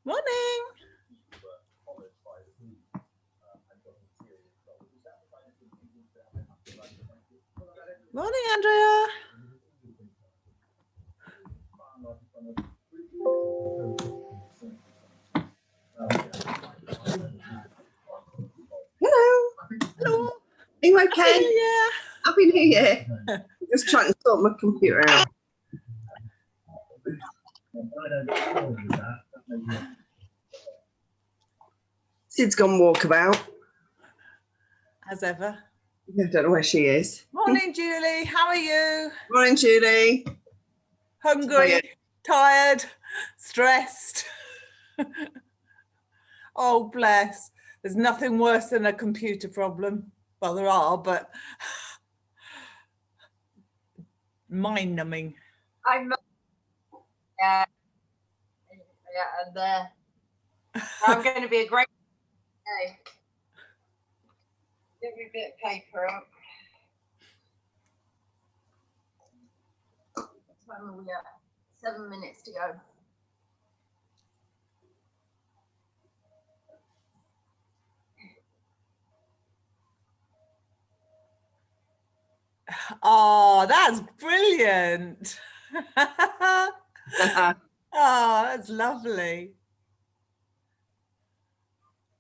Morning. Morning, Andrea. Hello. Hello. Are you okay? Yeah. Happy New Year. Just trying to sort my computer out. Sid's gone walkabout. As ever. I don't know where she is. Morning, Julie. How are you? Morning, Julie. Hungry, tired, stressed. Oh, bless. There's nothing worse than a computer problem. Well, there are, but mind-numbing. I'm and I'm going to be a great day. Give me a bit of paper up. What time are we at? 7 minutes to go. Oh, that's brilliant. Oh, that's lovely.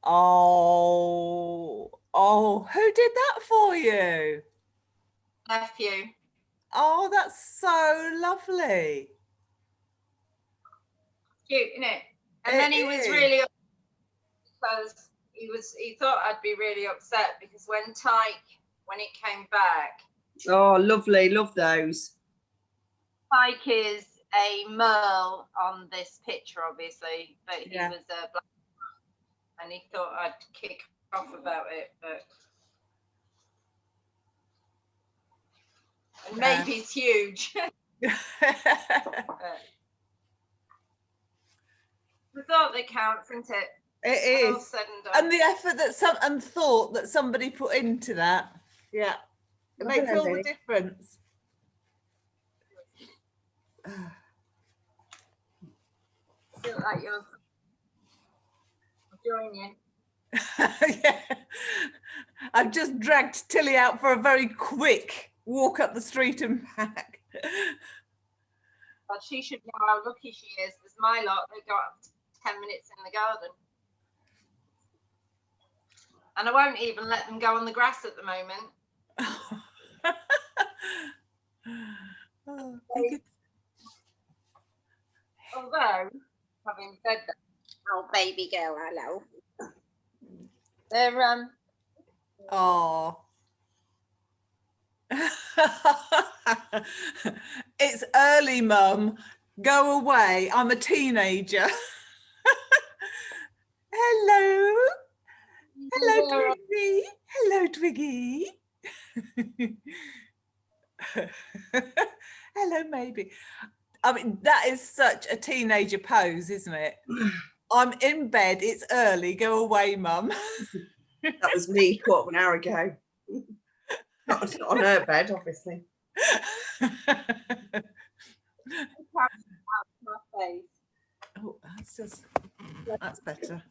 Oh, who did that for you? Nephew. Oh, that's so lovely. Cute, isn't it? And then he was really upset because he thought I'd be really upset because when it came back. Oh, lovely. Love those. Tyke is a Merle on this picture, obviously, but he was a black and he thought I'd kick off about it, but and maybe it's huge. The thought that counts, isn't it? It All is. said and done. And the effort that thought that somebody put into that. Yeah. It makes all the difference. I feel like you're enjoying it. Yeah. I've just dragged Tilly out for a very quick walk up the street and back. But she should know how lucky she is. There's my lot, they got 10 minutes in the garden. And I won't even let them go on the grass at the moment. Although, having said that, oh baby girl, hello. They're Oh. It's early, Mum. Go away. I'm a teenager. Hello. Hello, Twiggy. Hello, Twiggy. Hello, maybe. I mean, that is such a teenager pose, isn't it? I'm in bed. It's early. Go away, Mum. That was me quarter of an hour ago. Not on her bed, obviously. Oh, that's better.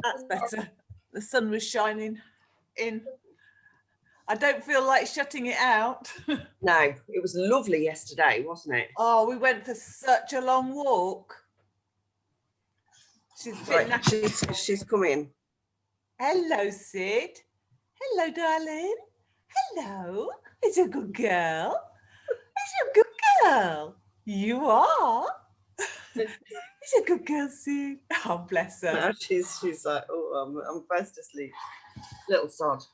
That's better. The sun was shining in. I don't feel like shutting it out. No, it was lovely yesterday, wasn't it? Oh, we went for such a long walk. She's coming. Hello, Sid. Hello, darling. Hello. It's a good girl. It's a good girl. You are. It's a good girl, Sid. Oh, bless her. Now she's like, oh, I'm fast asleep. Little sod.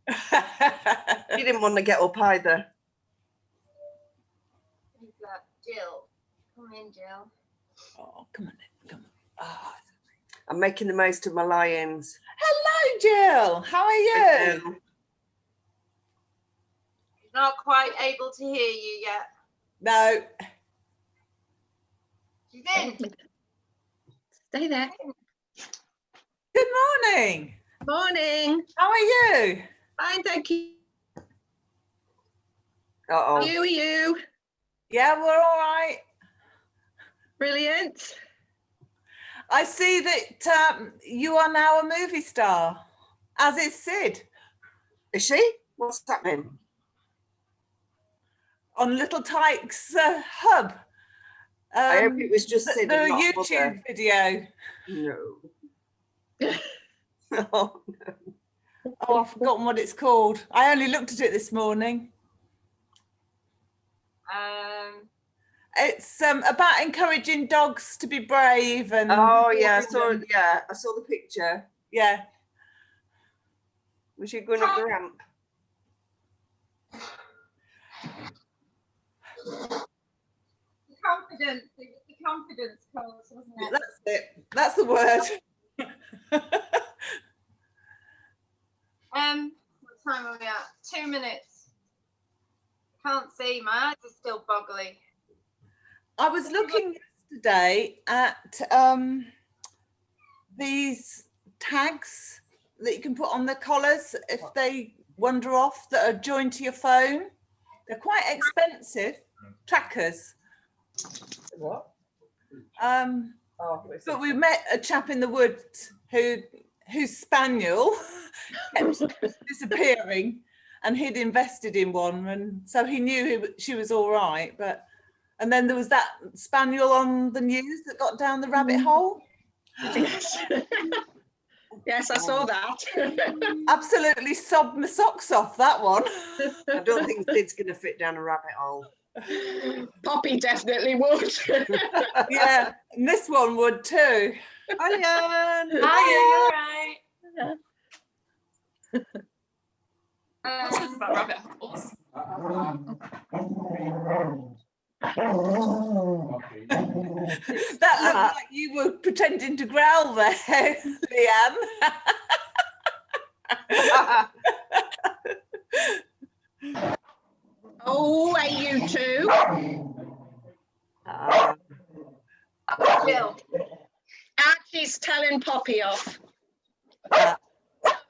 She didn't want to get up either. Jill, come in, Jill. Oh, come on in. Come on. Oh. I'm making the most of my lie-ins. Hello, Jill. How are you? She's not quite able to hear you yet. No. She's in. Stay there. Good morning. Morning. How are you? Fine, thank you. Uh-oh. Are you? Yeah, we're all right. Brilliant. I see that you are now a movie star, as is Sid, Is she? What's happening? on Little Tyke's hub. I hope it was just the Sid and not YouTube Mother. video. No. Oh, Oh, I've forgotten what it's called. I only looked at it this morning. It's about encouraging dogs to be brave and. oh yeah, I saw the picture. Yeah. Was she going up the ramp? Confidence. It was the confidence course, wasn't it? That's it. That's the word. What time are we at? 2 minutes. Can't see. My eyes are still boggly. I was looking yesterday at these tags that you can put on the collars if they wander off that are joined to your phone. They're quite expensive trackers. What? But we met a chap in the woods whose spaniel kept disappearing, and he'd invested in one, and so he knew she was all right. And then there was that spaniel on the news that got down the rabbit hole. Yes. Yes, I saw that. Absolutely sobbed my socks off, that one. I don't think Sid's going to fit down a rabbit hole. Poppy definitely would. Yeah, and this one would too. Hiya. Hiya, you're right. What's this Um, about rabbit holes? That looked like you were pretending to growl there, Leanne. Oh, hey, you two. Jill. Archie's telling Poppy off. Uh.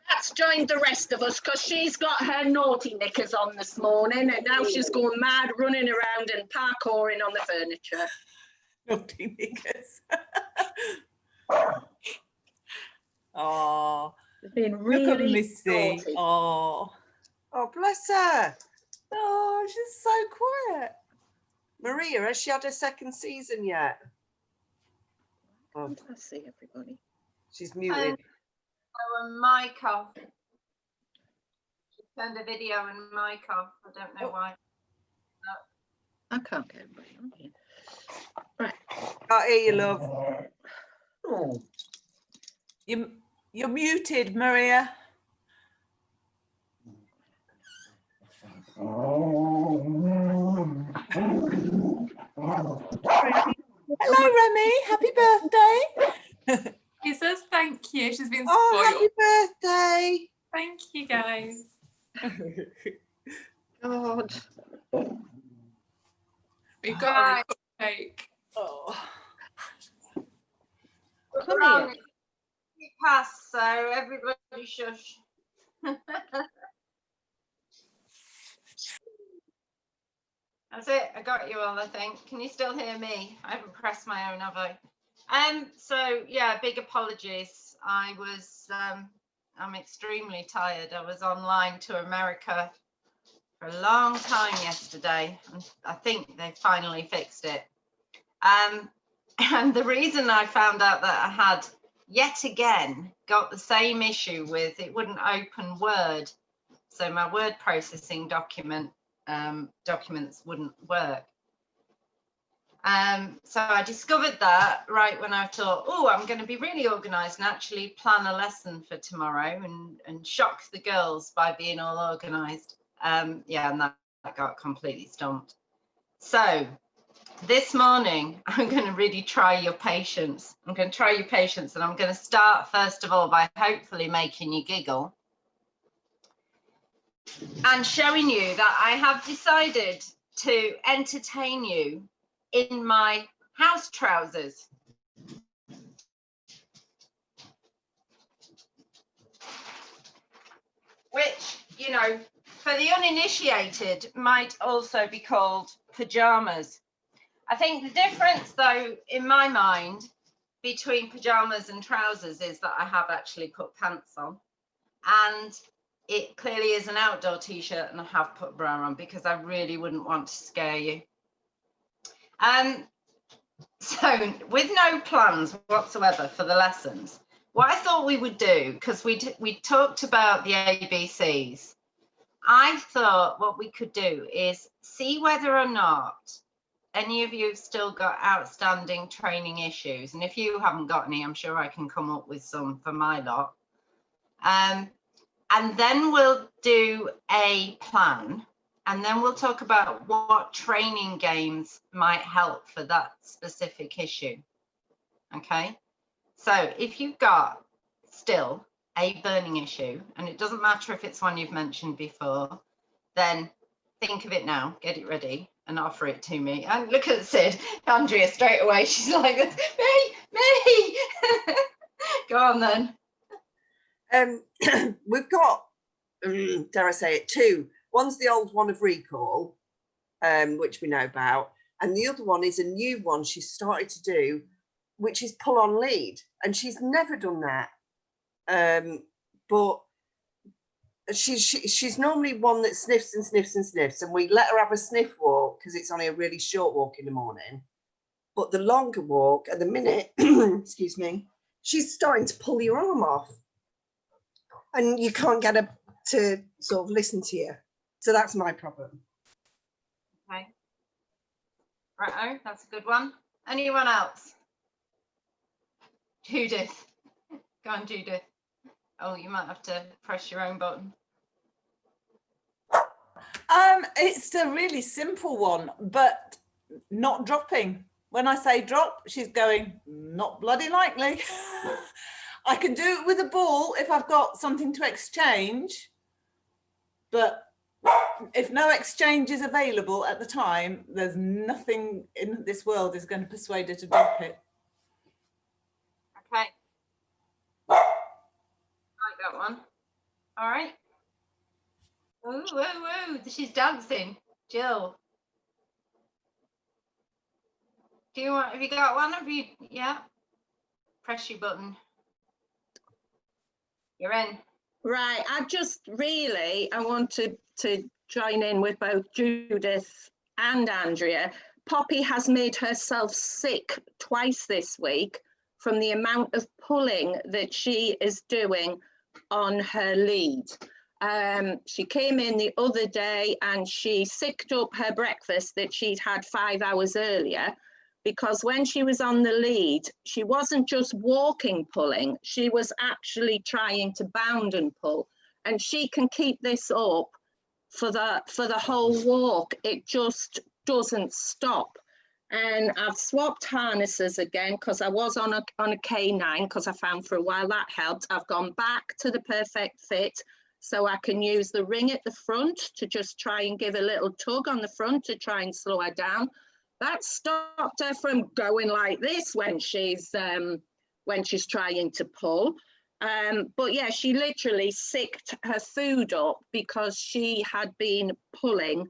That's joined the rest of us because she's got her naughty knickers on this morning and now she's going mad, running around and parkouring on the furniture. Naughty knickers. Oh, She's been look at really Missy. naughty. Oh, Bless her. oh, she's so quiet. Maria, has she had her second season yet? Oh, Can't I see everybody? she's muted. Oh, and mic off. She turned a video and mic off. I don't know why. I can't get everybody on here. Right. Can't hear you, love. Oh. You're muted, Maria. Hello, Remy. Happy birthday. He says thank you. She's been Oh, spoiled. happy birthday. Thank you, guys. God. We've got a cupcake. Oh. Come Wrong. here. It passed, so everybody shush. That's it. I got you all, I think. Can you still hear me? I haven't pressed my own, have I? So yeah, big apologies. I'm extremely tired. I was online to America for a long time yesterday, and I think they finally fixed it. And the reason I found out that I had yet again got the same issue with it wouldn't open Word, so my word processing documents wouldn't work. So I discovered that right when I thought, oh, I'm going to be really organised and actually plan a lesson for tomorrow and shock the girls by being all organised. Yeah, and that got completely stumped. So this morning, I'm going to really try your patience. I'm going to try your patience, and I'm going to start first of all by hopefully making you giggle and showing you that I have decided to entertain you in my house trousers. Which, you know, for the uninitiated might also be called pajamas. I think the difference, though, in my mind, between pajamas and trousers is that I have actually put pants on, and it clearly is an outdoor t-shirt, and I have put a bra on because I really wouldn't want to scare you. So with no plans whatsoever for the lessons, what I thought we would do, because we talked about the ABCs, I thought what we could do is see whether or not any of you have still got outstanding training issues. And if you haven't got any, I'm sure I can come up with some for my lot. And then we'll do a plan, and then we'll talk about what training games might help for that specific issue. Okay, so if you've got still a burning issue, and it doesn't matter if it's one you've mentioned before, then think of it now, get it ready, and offer it to me. And look at Sid, Andrea straight away, she's like, me. Go on then. We've got, dare I say it, two. One's the old one of recall, which we know about, and the other one is a new one she's started to do, which is pull on lead, and she's never done that. But she's normally one that sniffs and sniffs and sniffs, and we let her have a sniff walk because it's only a really short walk in the morning. But the longer walk, at the minute, excuse me, she's starting to pull your arm off, and you can't get her to sort of listen to you. So that's my problem. Okay. Righto, that's a good one. Anyone else? Judith. Go on, Judith. Oh, you might have to press your own button. It's a really simple one, but not dropping. When I say drop, she's going, not bloody likely. I can do it with a ball if I've got something to exchange, but if no exchange is available at the time, there's nothing in this world is going to persuade her to drop it. Okay. Like that one. All right. Ooh, woo, woo. She's dancing. Jill. Do you want, have you got one? Have you, yeah? Press your button. You're in. Right, I want to join in with both Judith and Andrea. Poppy has made herself sick twice this week from the amount of pulling that she is doing on her lead. She came in the other day and she sicked up her breakfast that she'd had 5 hours earlier, because when she was on the lead, she wasn't just walking pulling, she was actually trying to bound and pull. And she can keep this up for the whole walk. It just doesn't stop. And I've swapped harnesses again because I was on a K9, because I found for a while that helped. I've gone back to the Perfect Fit so I can use the ring at the front to just try and give a little tug on the front to try and slow her down. That stopped her from going like this when she's trying to pull. But yeah, she literally sicked her food up because she had been pulling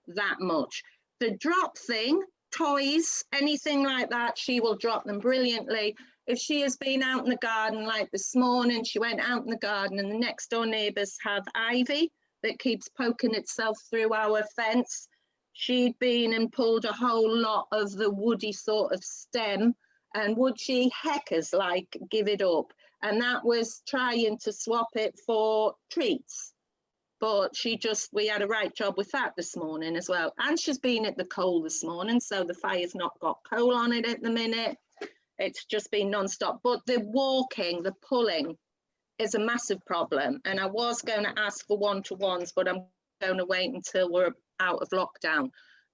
that much. The drop thing, toys, anything like that, she will drop them brilliantly. If she has been out in the garden, like this morning, she went out in the garden and the next door neighbours have ivy that keeps poking itself through our fence. She'd been and pulled a whole lot of the woody sort of stem, and would she heckers like give it up? And that was trying to swap it for treats. But we had a right job with that this morning as well. And she's been at the coal this morning, so the fire's not got coal on it at the minute. It's just been non-stop. But the walking, the pulling is a massive problem. And I was going to ask for one-to-ones, but I'm going to wait until we're out of lockdown,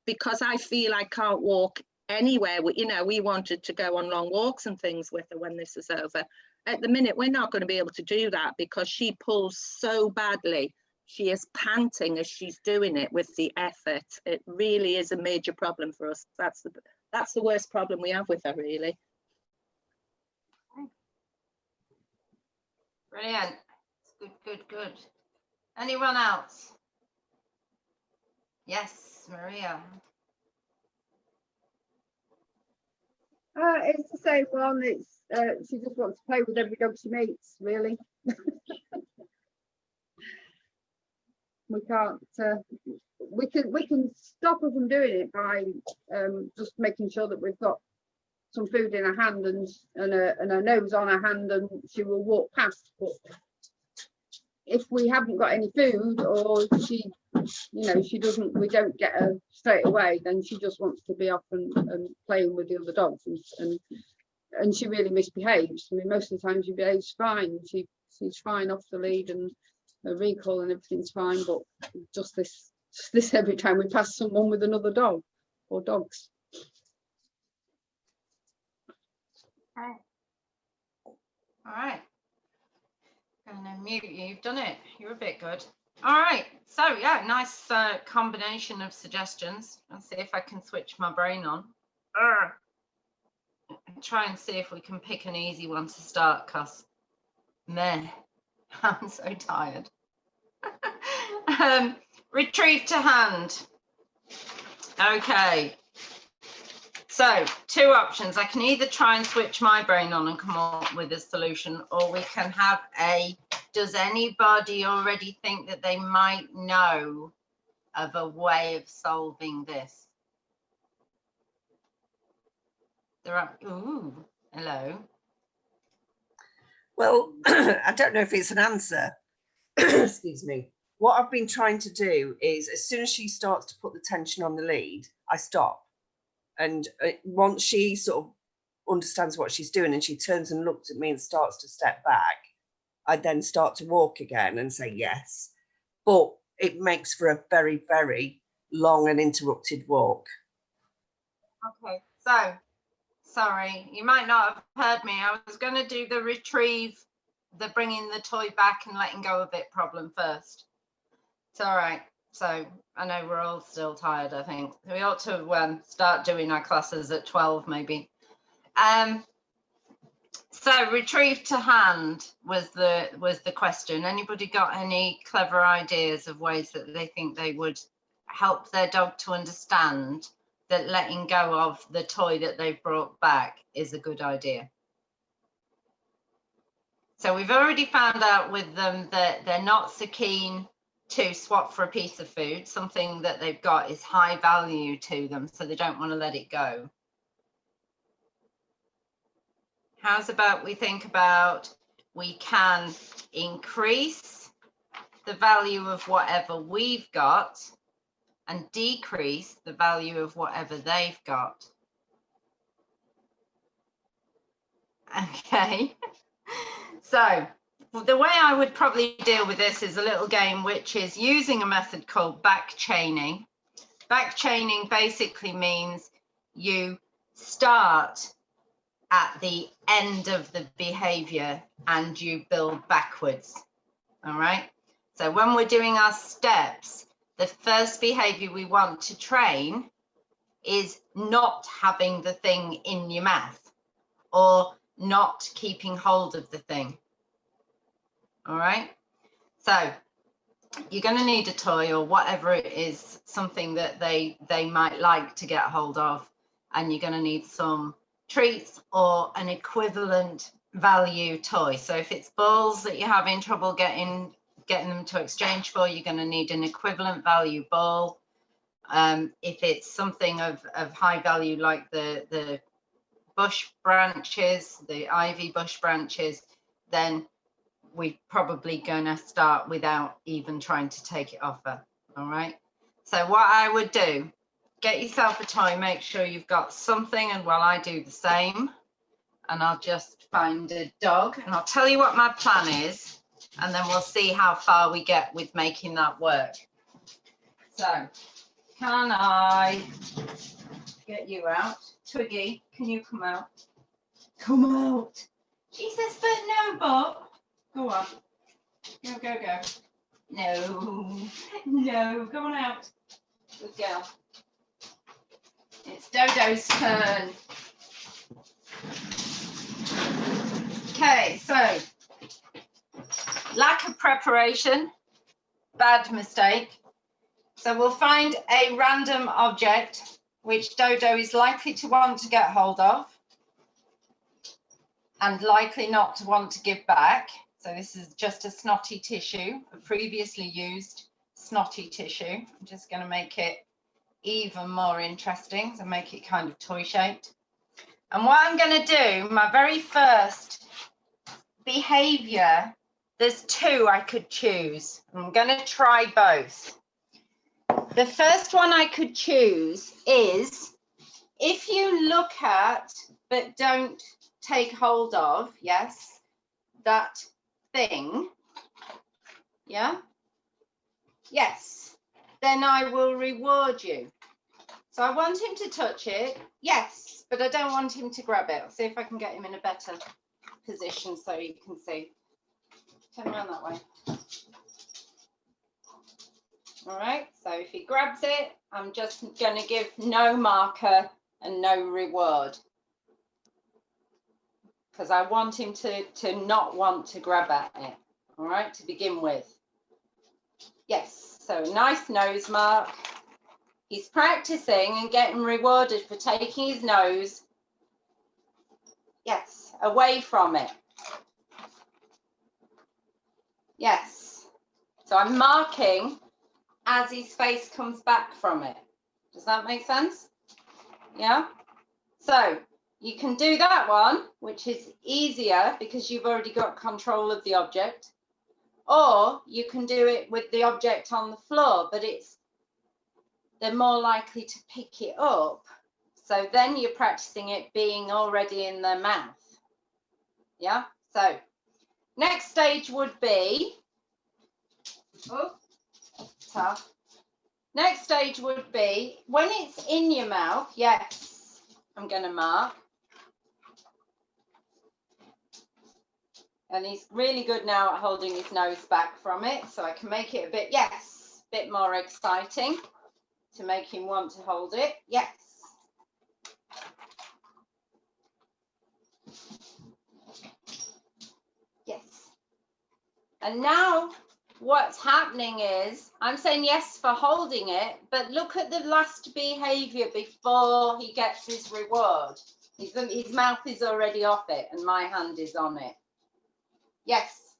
because I feel I can't walk anywhere. We wanted to go on long walks and things with her when this is over. At the minute, we're not going to be able to do that because she pulls so badly. She is panting as she's doing it with the effort. It really is a major problem for us. That's the worst problem we have with her, really. Brilliant. Good. Anyone else? Yes, Maria. It's the same one. It's she just wants to play with every dog she meets, really. We can't. We can stop her from doing it by just making sure that we've got some food in her hand and her nose on her hand, and she will walk past. But if we haven't got any food, or she, she doesn't, we don't get her straight away, then she just wants to be off and playing with the other dogs, and she really misbehaves. I mean, most of the time she behaves fine. She's fine off the lead, and her recall and everything's fine. But just this every time we pass someone with another dog or dogs. Okay. All right. I'm going to mute you. You've done it. You're a bit good. All right. So yeah, nice combination of suggestions. I'll see if I can switch my brain on. And try and see if we can pick an easy one to start, cause meh, I'm so tired. Retrieve to hand. Okay. So 2 options. I can either try and switch my brain on and come up with a solution, or we can have does anybody already think that they might know of a way of solving this? There are, ooh, hello. Well, I don't know if it's an answer. Excuse me. What I've been trying to do is, as soon as she starts to put the tension on the lead, I stop. And once she sort of understands what she's doing and she turns and looks at me and starts to step back, I then start to walk again and say yes. But it makes for a very, very long and interrupted walk. Okay, so sorry, you might not have heard me. I was going to do the retrieve, the bringing the toy back and letting go of it problem first. It's all right. So I know we're all still tired, I think. We ought to start doing our classes at 12 maybe. So retrieve to hand was the question. Anybody got any clever ideas of ways that they think they would help their dog to understand that letting go of the toy that they've brought back is a good idea? So we've already found out with them that they're not so keen to swap for a piece of food. Something that they've got is high value to them, so they don't want to let it go. How's about we think about, we can increase the value of whatever we've got and decrease the value of whatever they've got. Okay. So the way I would probably deal with this is a little game which is using a method called back chaining. Back chaining basically means you start at the end of the behavior and you build backwards. All right. So when we're doing our steps, the first behavior we want to train is not having the thing in your mouth or not keeping hold of the thing. All right. So you're going to need a toy or whatever it is, something that they might like to get hold of, and you're going to need some treats or an equivalent value toy. So if it's balls that you're having trouble getting them to exchange for, you're going to need an equivalent value ball. If it's something of high value like the bush branches, the ivy bush branches, then we're probably going to start without even trying to take it off her. All right. So what I would do, get yourself a toy, make sure you've got something, and while I do the same, and I'll just find a dog and I'll tell you what my plan is, and then we'll see how far we get with making that work. So can I get you out? Twiggy, can you come out? Come out. She says, but no, Bob. Go on. Go, go, go. No. No, go on out. Good girl. It's Dodo's turn. Okay, so lack of preparation, bad mistake. So we'll find a random object which Dodo is likely to want to get hold of. and likely not to want to give back. So this is just a snotty tissue, a previously used snotty tissue. I'm just going to make it even more interesting, so make it kind of toy shaped. And what I'm going to do, my very first behavior, there's two I could choose. I'm going to try both. The first one I could choose is, if you look at but don't take hold of, yes, that thing, yeah, yes, then I will reward you. So I want him to touch it, yes, but I don't want him to grab it. I'll see if I can get him in a better position so you can see. Turn around that way. All right, so if he grabs it, I'm just going to give no marker and no reward, because I want him to not want to grab at it, all right, to begin with. Yes, so nice nose mark. He's practicing and getting rewarded for taking his nose, yes, away from it. Yes, so I'm marking as his face comes back from it. Does that make sense? Yeah. So you can do that one, which is easier because you've already got control of the object, or you can do it with the object on the floor, but they're more likely to pick it up. So then you're practicing it being already in their mouth. Yeah. So next stage would be, oh, tough. Next stage would be when it's in your mouth. Yes, I'm going to mark. And he's really good now at holding his nose back from it. So I can make it a bit, yes, a bit more exciting to make him want to hold it. Yes. Yes. And now what's happening is I'm saying yes for holding it, but look at the last behavior before he gets his reward. His mouth is already off it and my hand is on it. Yes.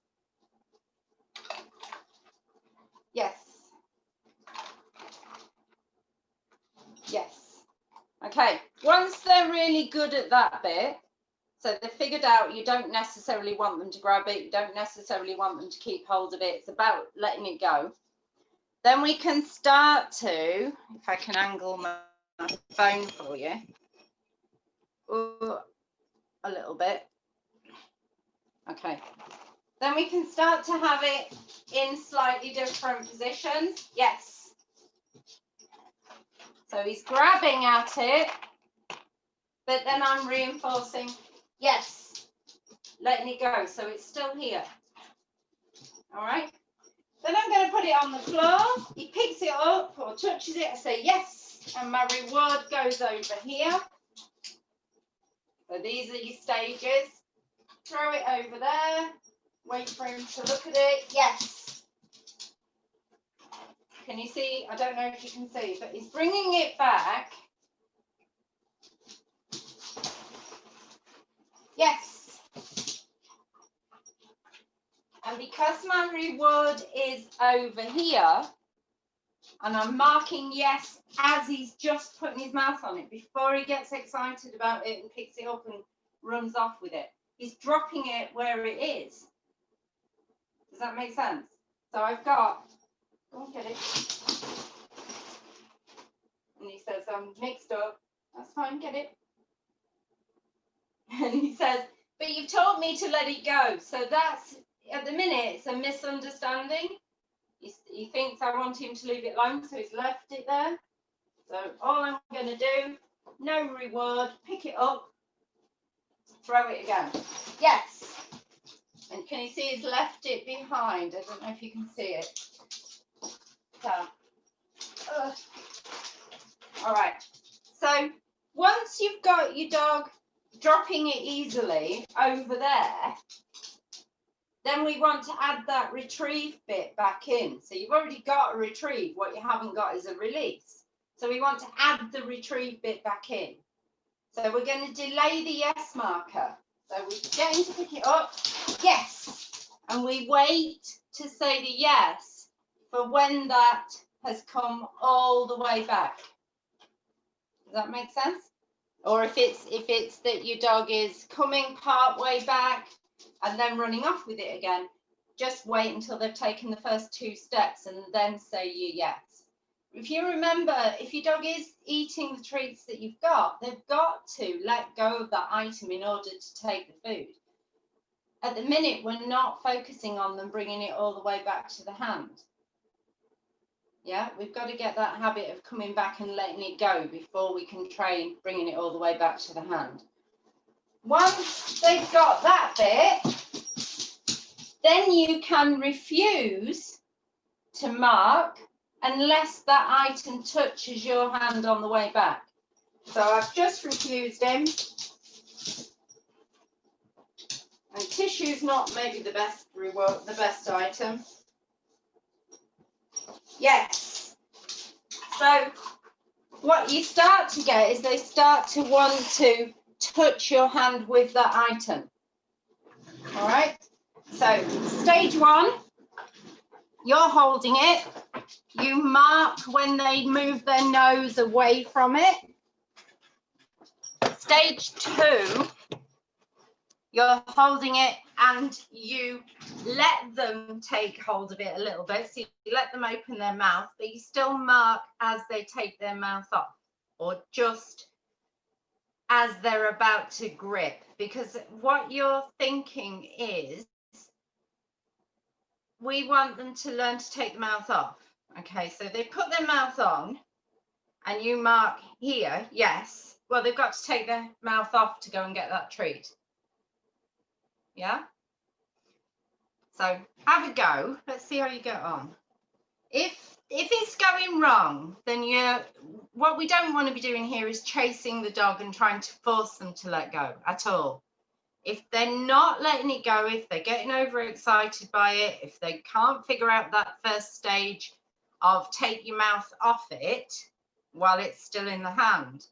Yes. Yes. Okay, once they're really good at that bit, so they've figured out you don't necessarily want them to grab it, you don't necessarily want them to keep hold of it, it's about letting it go. Then we can start to, if I can angle my phone for you, a little bit. Okay, then we can start to have it in slightly different positions. Yes. So he's grabbing at it, but then I'm reinforcing, yes, letting it go. So it's still here. All right. Then I'm going to put it on the floor. He picks it up or touches it. I say yes, and my reward goes over here. So these are your stages. Throw it over there. Wait for him to look at it. Yes. Can you see? I don't know if you can see, but he's bringing it back. Yes. And because my reward is over here, and I'm marking yes as he's just putting his mouth on it, before he gets excited about it and picks it up and runs off with it, he's dropping it where it is. Does that make sense? So I've got, go and get it. And he says, I'm mixed up. That's fine, get it. And he says, but you've told me to let it go. So that's, at the minute, it's a misunderstanding. He thinks I want him to leave it alone, so he's left it there. So all I'm going to do, no reward, pick it up, throw it again. Yes. And can you see he's left it behind? I don't know if you can see it. So, all right. So once you've got your dog dropping it easily over there, then we want to add that retrieve bit back in. So you've already got a retrieve. What you haven't got is a release. So we want to add the retrieve bit back in. So we're going to delay the yes marker. So we get him to pick it up. Yes. And we wait to say the yes for when that has come all the way back. Does that make sense? Or if it's that your dog is coming part way back and then running off with it again, just wait until they've taken the first 2 steps and then say your yes. If you remember, if your dog is eating the treats that you've got, they've got to let go of that item in order to take the food. At the minute, we're not focusing on them bringing it all the way back to the hand. Yeah, we've got to get that habit of coming back and letting it go before we can train bringing it all the way back to the hand. Once they've got that bit, then you can refuse to mark unless that item touches your hand on the way back. So I've just refused him. And tissue's not maybe the best reward, the best item. Yes. So what you start to get is they start to want to touch your hand with that item. All right. So stage 1, you're holding it. You mark when they move their nose away from it. Stage 2, you're holding it and you let them take hold of it a little bit. So you let them open their mouth, but you still mark as they take their mouth off, or just as they're about to grip. Because what you're thinking is, we want them to learn to take the mouth off. Okay, so they put their mouth on and you mark here, yes. Well, they've got to take their mouth off to go and get that treat. Yeah? So have a go. Let's see how you get on. If it's going wrong, then what we don't want to be doing here is chasing the dog and trying to force them to let go at all. If they're not letting it go, if they're getting overexcited by it, if they can't figure out that first stage of take your mouth off it while it's still in the hand,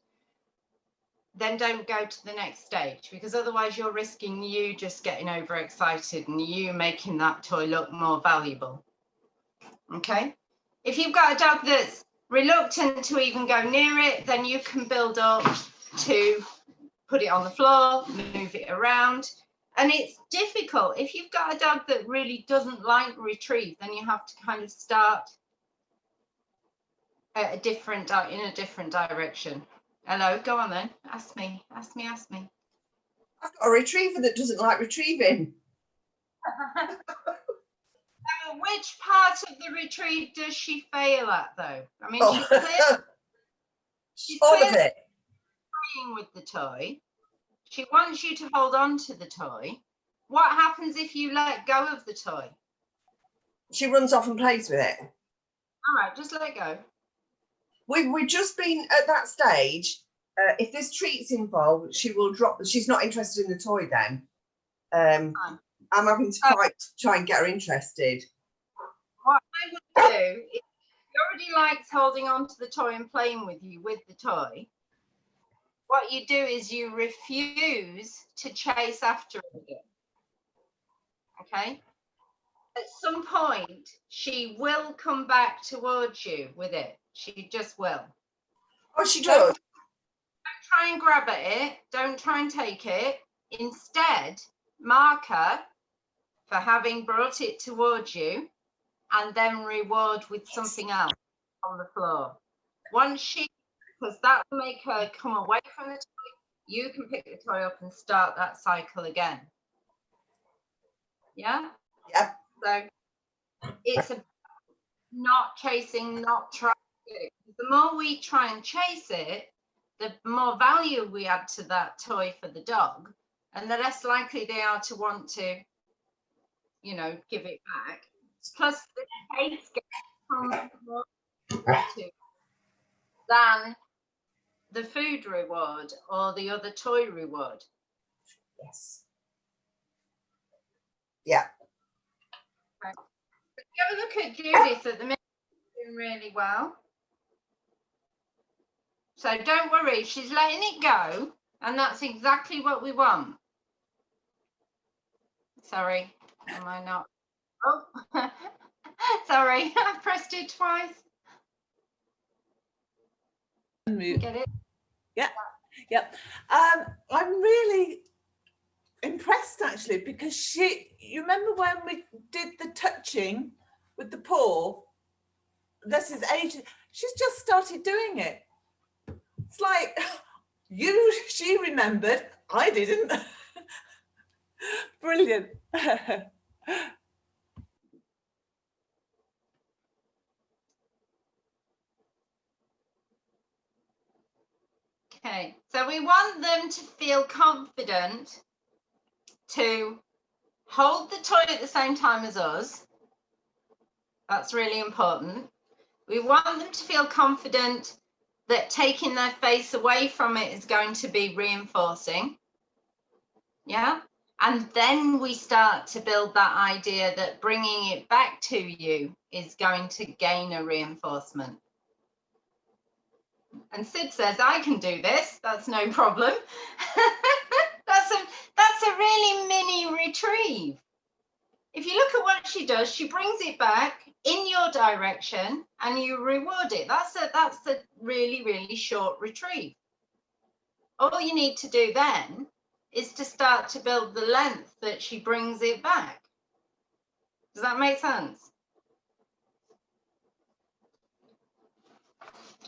then don't go to the next stage, because otherwise you're risking you just getting overexcited and you making that toy look more valuable. Okay? If you've got a dog that's reluctant to even go near it, then you can build up to put it on the floor, move it around. And it's difficult. If you've got a dog that really doesn't like retrieve, then you have to kind of start at in a different direction. Hello, go on then. Ask me. I've got a retriever that doesn't like retrieving. Which part of the retrieve does she fail at, though? I mean, she's all clearly of it. playing with the toy. She wants you to hold on to the toy. What happens if you let go of the toy? She runs off and plays with it. All right, just let go. We've just been at that stage. If there's treats involved, she will drop. She's not interested in the toy then. I'm having to try and get her interested. What I would do, if she already likes holding on to the toy and playing with you with the toy, what you do is you refuse to chase after it again. Okay? At some point, she will come back towards you with it. She just will. Oh, she does? Don't try and grab at it. Don't try and take it. Instead, mark her for having brought it towards you and then reward with something else on the floor. Once because that will make her come away from the toy, you can pick the toy up and start that cycle again. Yeah? Yeah. So it's not chasing, not trying to get it. The more we try and chase it, the more value we add to that toy for the dog, and the less likely they are to want to, give it back. Plus, the chase gets more than the food reward or the other toy reward. Yes. Yeah. Okay. But have a look at Judith at the minute. She's doing really well. So don't worry, she's letting it go, and that's exactly what we want. Sorry, am I not? Oh, sorry, I pressed it twice. Unmute. Get it? Yep. I'm really impressed actually, because you remember when we did the touching with the paw? This is age. She's just started doing it. It's like she remembered, I didn't. Brilliant. Okay, so we want them to feel confident to hold the toy at the same time as us. That's really important. We want them to feel confident that taking their face away from it is going to be reinforcing. Yeah. And then we start to build that idea that bringing it back to you is going to gain a reinforcement. And Sid says, I can do this. That's no problem. That's a really mini retrieve. If you look at what she does, she brings it back in your direction and you reward it. That's a really, really short retrieve. All you need to do then is to start to build the length that she brings it back. Does that make sense?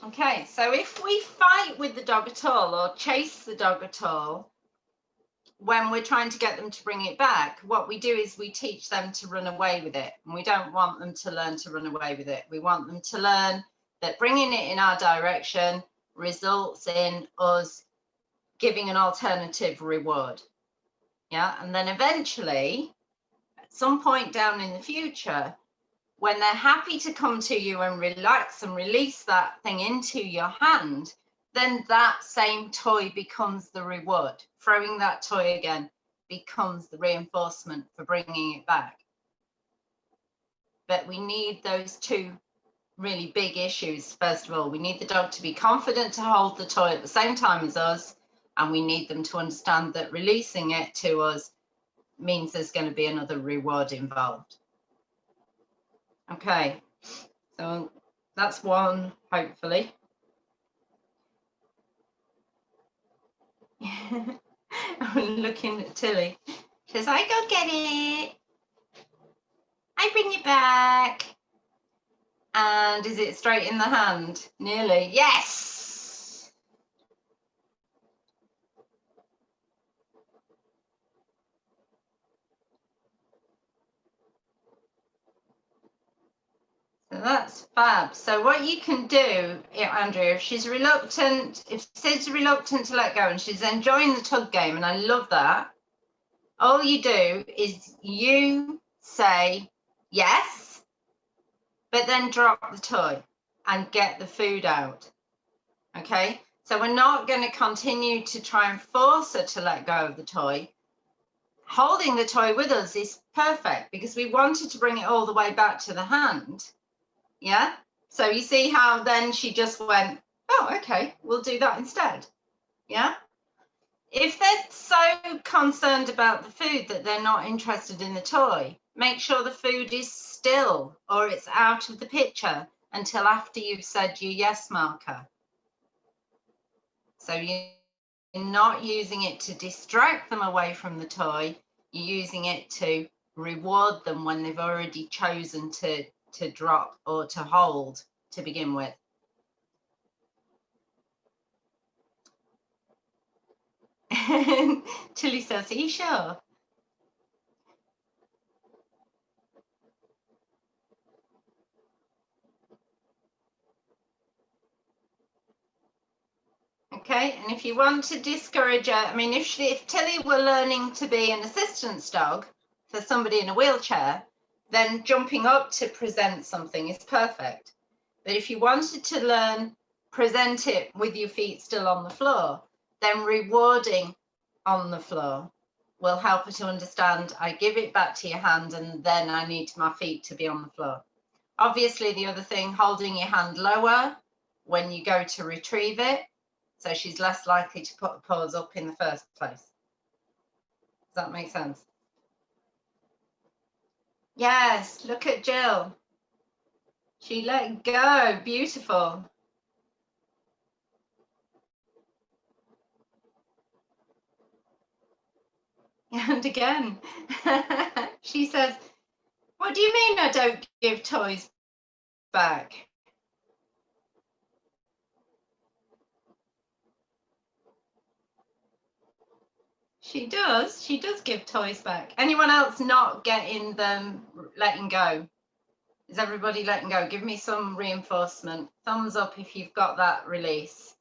Okay, so if we fight with the dog at all or chase the dog at all, when we're trying to get them to bring it back, what we do is we teach them to run away with it. And we don't want them to learn to run away with it. We want them to learn that bringing it in our direction results in us giving an alternative reward. Yeah, and then eventually, at some point down in the future, when they're happy to come to you and relax and release that thing into your hand, then that same toy becomes the reward. Throwing that toy again becomes the reinforcement for bringing it back. But we need those two really big issues. First of all, we need the dog to be confident to hold the toy at the same time as us, and we need them to understand that releasing it to us means there's going to be another reward involved. Okay, so that's one, hopefully. I'm looking at Tilly. She says, I go get it. I bring it back. And is it straight in the hand? Nearly. Yes. So that's fab. So what you can do, Andrea, if she's reluctant, if Sid's reluctant to let go and she's enjoying the tug game, and I love that, all you do is you say yes, but then drop the toy and get the food out. Okay, so we're not going to continue to try and force her to let go of the toy. Holding the toy with us is perfect because we wanted to bring it all the way back to the hand. Yeah, so you see how then she just went, oh, okay, we'll do that instead. Yeah, if they're so concerned about the food that they're not interested in the toy, make sure the food is still or it's out of the picture until after you've said your yes marker. So you're not using it to distract them away from the toy, you're using it to reward them when they've already chosen to drop or to hold to begin with. Tilly says, are you sure? Okay, and if you want to discourage her, I mean, if Tilly were learning to be an assistance dog for somebody in a wheelchair, then jumping up to present something is perfect. But if you wanted to learn, present it with your feet still on the floor, then rewarding on the floor will help her to understand, I give it back to your hand and then I need my feet to be on the floor. Obviously, the other thing, holding your hand lower when you go to retrieve it, so she's less likely to put the paws up in the first place. Does that make sense? Yes, look at Jill. She let go. Beautiful. And again, she says, what do you mean I don't give toys back? She does give toys back. Anyone else not getting them, letting go? Is everybody letting go? Give me some reinforcement. Thumbs up if you've got that release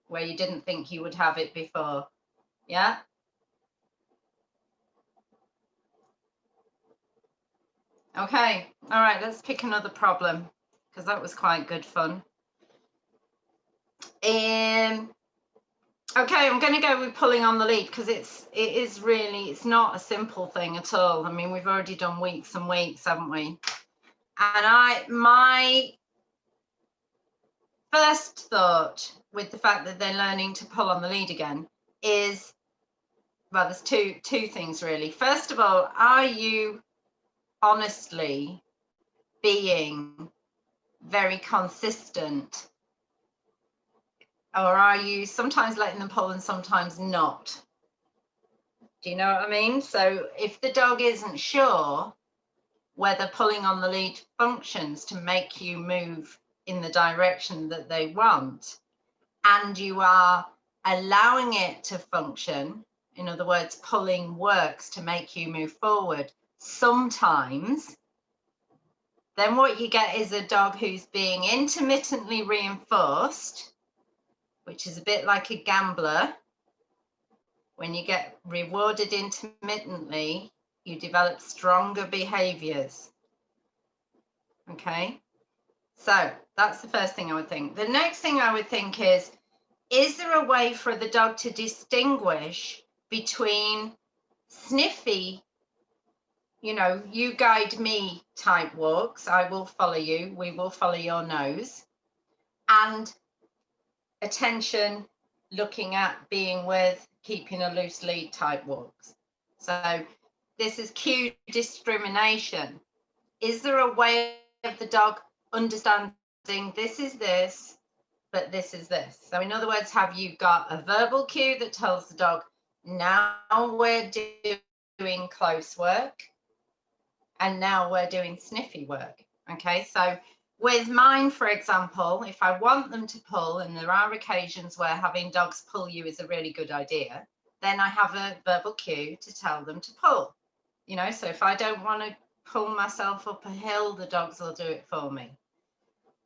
where you didn't think you would have it before. Yeah? Okay, all right, let's pick another problem because that was quite good fun. Okay, I'm going to go with pulling on the lead because it's not a simple thing at all. I mean, we've already done weeks and weeks, haven't we? And my first thought with the fact that they're learning to pull on the lead again is, well, there's two things really. First of all, are you honestly being very consistent, or are you sometimes letting them pull and sometimes not? Do you know what I mean? So if the dog isn't sure whether pulling on the lead functions to make you move in the direction that they want, and you are allowing it to function, in other words, pulling works to make you move forward sometimes, then what you get is a dog who's being intermittently reinforced, which is a bit like a gambler. When you get rewarded intermittently, you develop stronger behaviors. Okay, so that's the first thing I would think. The next thing I would think is there a way for the dog to distinguish between sniffy, you know, you guide me type walks, I will follow you, we will follow your nose, and attention, looking at, being with, keeping a loose lead type walks? So this is cue discrimination. Is there a way of the dog understanding this is this, but this is this? So in other words, have you got a verbal cue that tells the dog, now we're doing close work and now we're doing sniffy work? Okay, so with mine, for example, if I want them to pull, and there are occasions where having dogs pull you is a really good idea, then I have a verbal cue to tell them to pull. You know, so if I don't want to pull myself up a hill, the dogs will do it for me.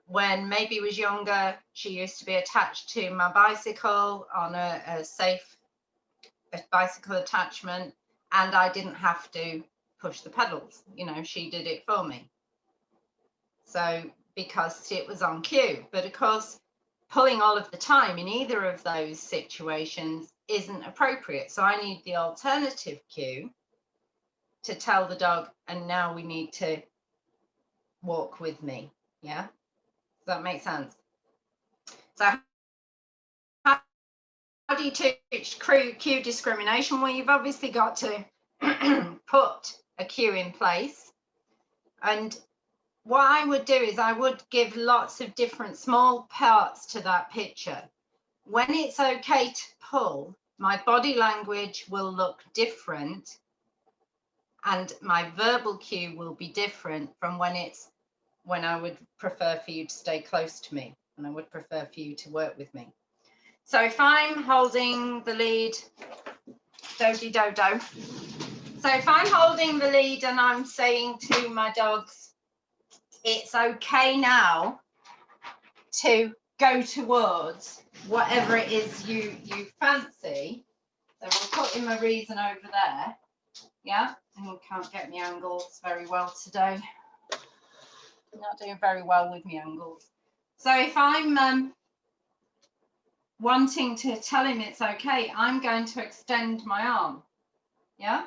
When Maybe was younger, she used to be attached to my bicycle on a safe bicycle attachment, and I didn't have to push the pedals. You know, she did it for me. So because it was on cue. But of course, pulling all of the time in either of those situations isn't appropriate. So I need the alternative cue to tell the dog, and now we need to walk with me. Yeah, does that make sense? So how do you teach cue discrimination? Well, you've obviously got to put a cue in place. And what I would do is I would give lots of different small parts to that picture. When it's okay to pull, my body language will look different and my verbal cue will be different from when I would prefer for you to stay close to me and I would prefer for you to work with me. So if I'm holding the lead, do-de-do-do. So if I'm holding the lead and I'm saying to my dogs, it's okay now to go towards whatever it is you fancy. So we'll put in my reason over there. Yeah, and you can't get me angles very well today. I'm not doing very well with me angles. So if I'm wanting to tell him it's okay, I'm going to extend my arm. Yeah.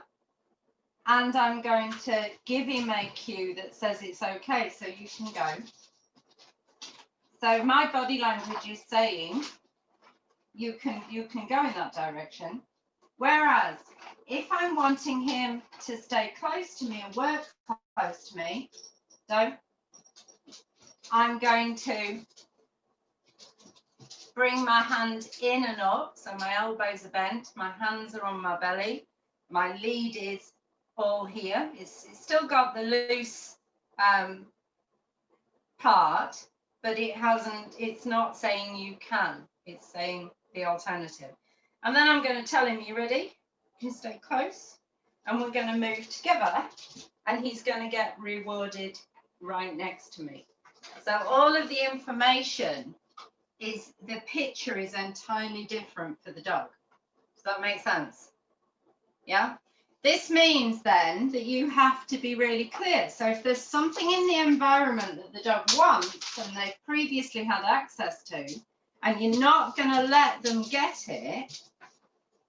And I'm going to give him a cue that says it's okay, so you can go. So my body language is saying you can go in that direction. Whereas if I'm wanting him to stay close to me and work close to me, so I'm going to bring my hand in and up, so my elbows are bent, my hands are on my belly, my lead is all here. It's still got the loose part, but it's not saying you can, it's saying the alternative. And then I'm going to tell him, you ready? You can stay close, and we're going to move together, and he's going to get rewarded right next to me. So all of the information is, the picture is entirely different for the dog. Does that make sense? Yeah. This means then that you have to be really clear. So if there's something in the environment that the dog wants and they've previously had access to, and you're not going to let them get it,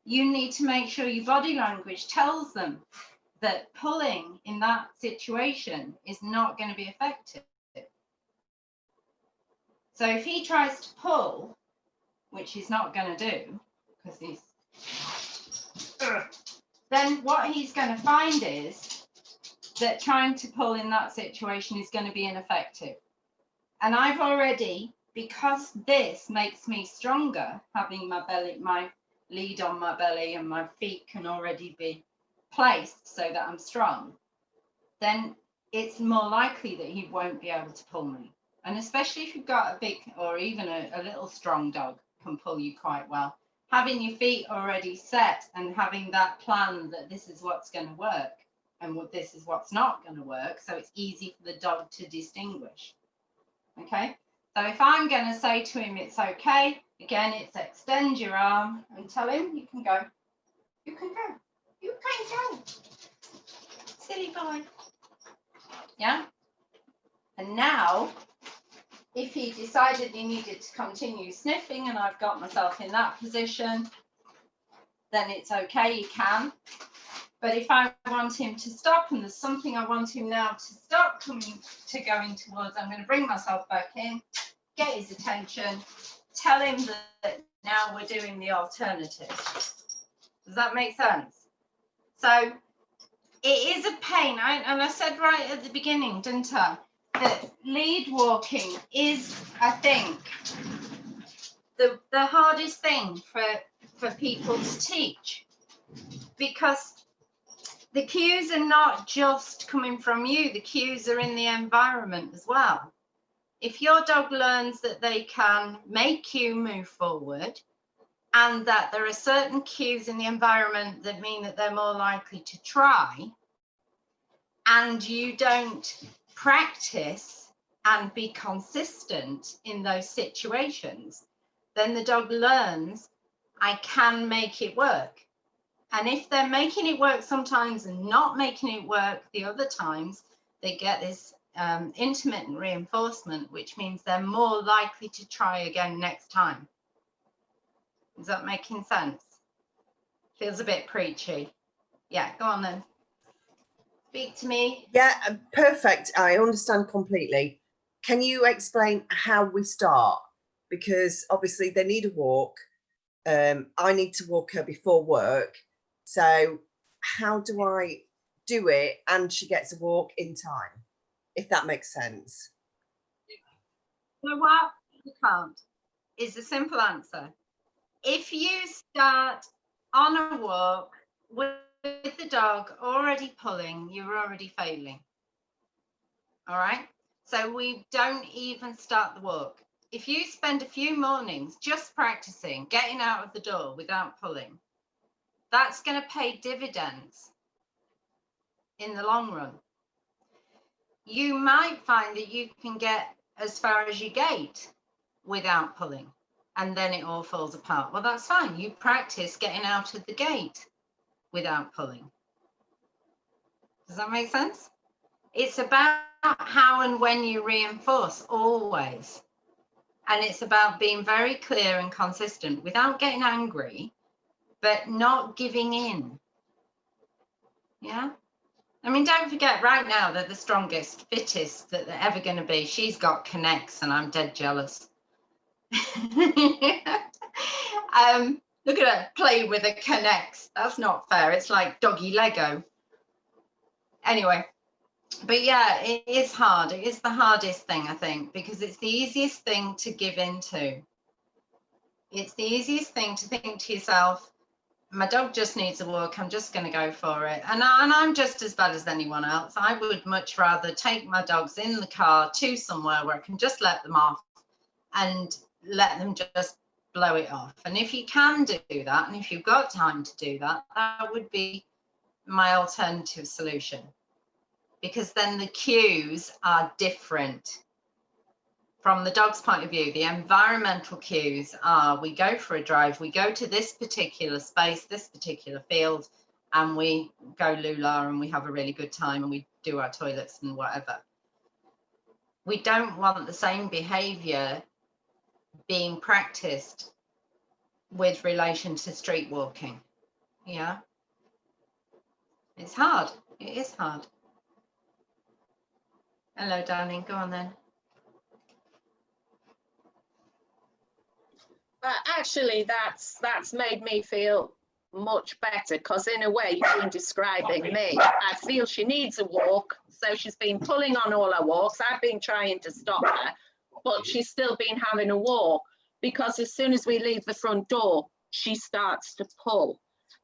you need to make sure your body language tells them that pulling in that situation is not going to be effective. So if he tries to pull, which he's not going to do, because he's, then what he's going to find is that trying to pull in that situation is going to be ineffective. And I've already, because this makes me stronger, having my belly, my lead on my belly, and my feet can already be placed so that I'm strong, then it's more likely that he won't be able to pull me. And especially if you've got a big, or even a little strong dog can pull you quite well. Having your feet already set and having that plan that this is what's going to work and what this is what's not going to work, so it's easy for the dog to distinguish. Okay, so if I'm going to say to him it's okay, again, it's extend your arm and tell him you can go, you can go, you can go, silly boy. Yeah. And now if he decided he needed to continue sniffing and I've got myself in that position, then it's okay, he can. But if I want him to stop and there's something I want him now to stop going towards, I'm going to bring myself back in, get his attention, tell him that now we're doing the alternative. Does that make sense? So it is a pain, and I said right at the beginning, didn't I, that lead walking is, I think, the hardest thing for people to teach, because the cues are not just coming from you, the cues are in the environment as well. If your dog learns that they can make you move forward and that there are certain cues in the environment that mean that they're more likely to try, and you don't practice and be consistent in those situations, then the dog learns, I can make it work. And if they're making it work sometimes and not making it work the other times, they get this intermittent reinforcement, which means they're more likely to try again next time. Is that making sense? Feels a bit preachy. Yeah, go on then. Speak to me. Yeah, perfect. I understand completely. Can you explain how we start? Because obviously they need a walk. I need to walk her before work. So how do I do it and she gets a walk in time, if that makes sense? You know what? You can't. Is a simple answer. If you start on a walk with the dog already pulling, you're already failing. All right? So we don't even start the walk. If you spend a few mornings just practicing getting out of the door without pulling, that's going to pay dividends in the long run. You might find that you can get as far as your gate without pulling, and then it all falls apart. Well, that's fine. You practice getting out of the gate without pulling. Does that make sense? It's about how and when you reinforce, always. And it's about being very clear and consistent without getting angry, but not giving in. Yeah. I mean, don't forget right now that the strongest, fittest that they're ever going to be, she's got connects and I'm dead jealous. Look at her play with a Connects. That's not fair. It's like doggy Lego. Anyway, but yeah, it is hard. It is the hardest thing, I think, because it's the easiest thing to give into. It's the easiest thing to think to yourself, my dog just needs a walk, I'm just going to go for it. And I'm just as bad as anyone else. I would much rather take my dogs in the car to somewhere where I can just let them off and let them just blow it off. And if you can do that, and if you've got time to do that, that would be my alternative solution. Because then the cues are different. From the dog's point of view, the environmental cues are, we go for a drive, we go to this particular space, this particular field, and we go lula and we have a really good time and we do our toilets and whatever. We don't want the same behavior being practiced with relation to street walking. Yeah. It's hard. It is hard. Hello, darling. Go on then. But actually, that's made me feel much better, because in a way you've been describing me. I feel she needs a walk, so she's been pulling on all her walks. I've been trying to stop her, but she's still been having a walk, because as soon as we leave the front door, she starts to pull.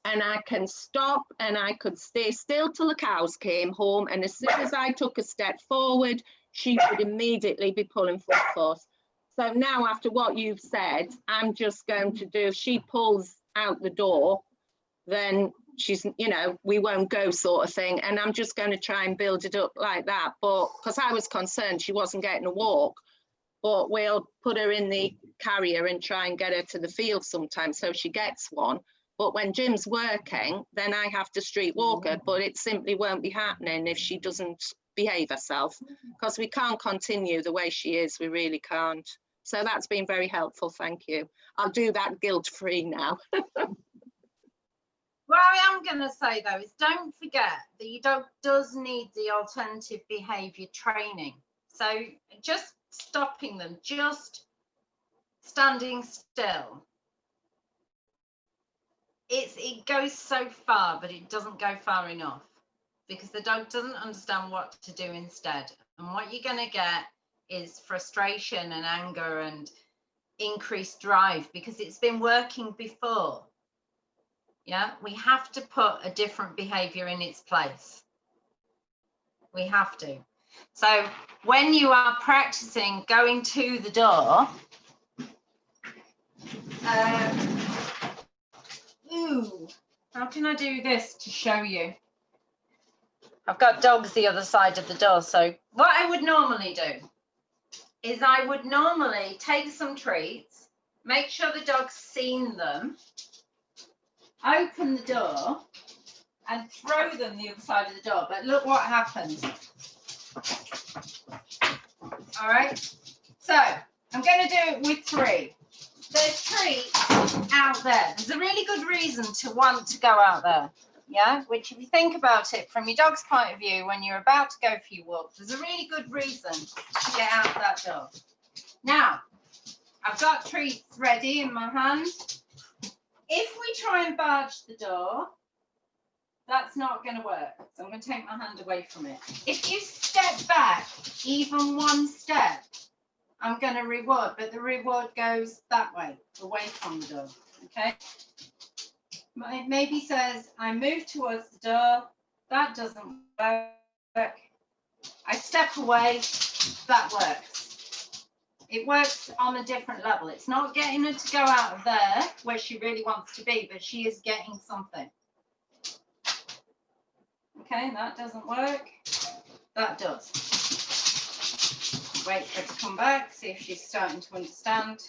And I can stop and I could stay still till the cows came home. And as soon as I took a step forward, she would immediately be pulling full force. So now, after what you've said, I'm just going to do, if she pulls out the door, then she's, you know, we won't go, sort of thing. And I'm just going to try and build it up like that. But because I was concerned she wasn't getting a walk, but we'll put her in the carrier and try and get her to the field sometime so she gets one. But when Jim's working, then I have to street walk her, but it simply won't be happening if she doesn't behave herself, because we can't continue the way she is. We really can't. So that's been very helpful. Thank you. I'll do that guilt-free now. What I am going to say, though, is don't forget that your dog does need the alternative behaviour training. So just stopping them, just standing still, it goes so far, but it doesn't go far enough, because the dog doesn't understand what to do instead. And what you're going to get is frustration and anger and increased drive, because it's been working before. Yeah, we have to put a different behavior in its place. We have to. So when you are practicing going to the door, how can I do this to show you? I've got dogs the other side of the door. So what I would normally do is I would normally take some treats, make sure the dog's seen them, open the door and throw them the other side of the door. But look what happens. All right. So I'm going to do it with 3. There's treats out there. There's a really good reason to want to go out there. Yeah, which if you think about it from your dog's point of view, when you're about to go for your walk, there's a really good reason to get out that door. Now, I've got treats ready in my hand. If we try and barge the door, that's not going to work. So I'm going to take my hand away from it. If you step back even 1 step, I'm going to reward, but the reward goes that way, away from the door. Okay? It maybe says I move towards the door, that doesn't work. I step away, that works. It works on a different level. It's not getting her to go out of there where she really wants to be, but she is getting something. Okay, that doesn't work. That does. Wait for her to come back, see if she's starting to understand.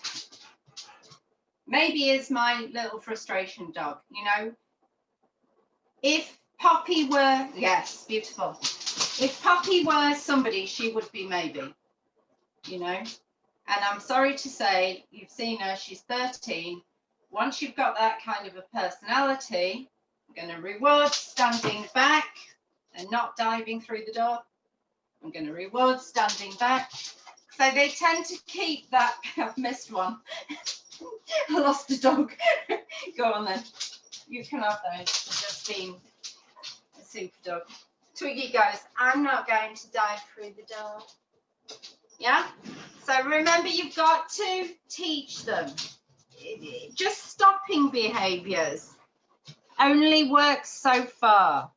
Maybe is my little frustration dog, you know. If Poppy were, yes, beautiful. If Poppy were somebody, she would be maybe, you know. And I'm sorry to say, you've seen her, she's 13. Once you've got that kind of a personality, I'm going to reward standing back and not diving through the door. I'm going to reward standing back. So they tend to keep that. I've missed one. I lost the dog. Go on then. You can have those for just being a super dog. Twiggy goes, I'm not going to dive through the door. Yeah? So remember, you've got to teach them. Just stopping behaviours only works so far.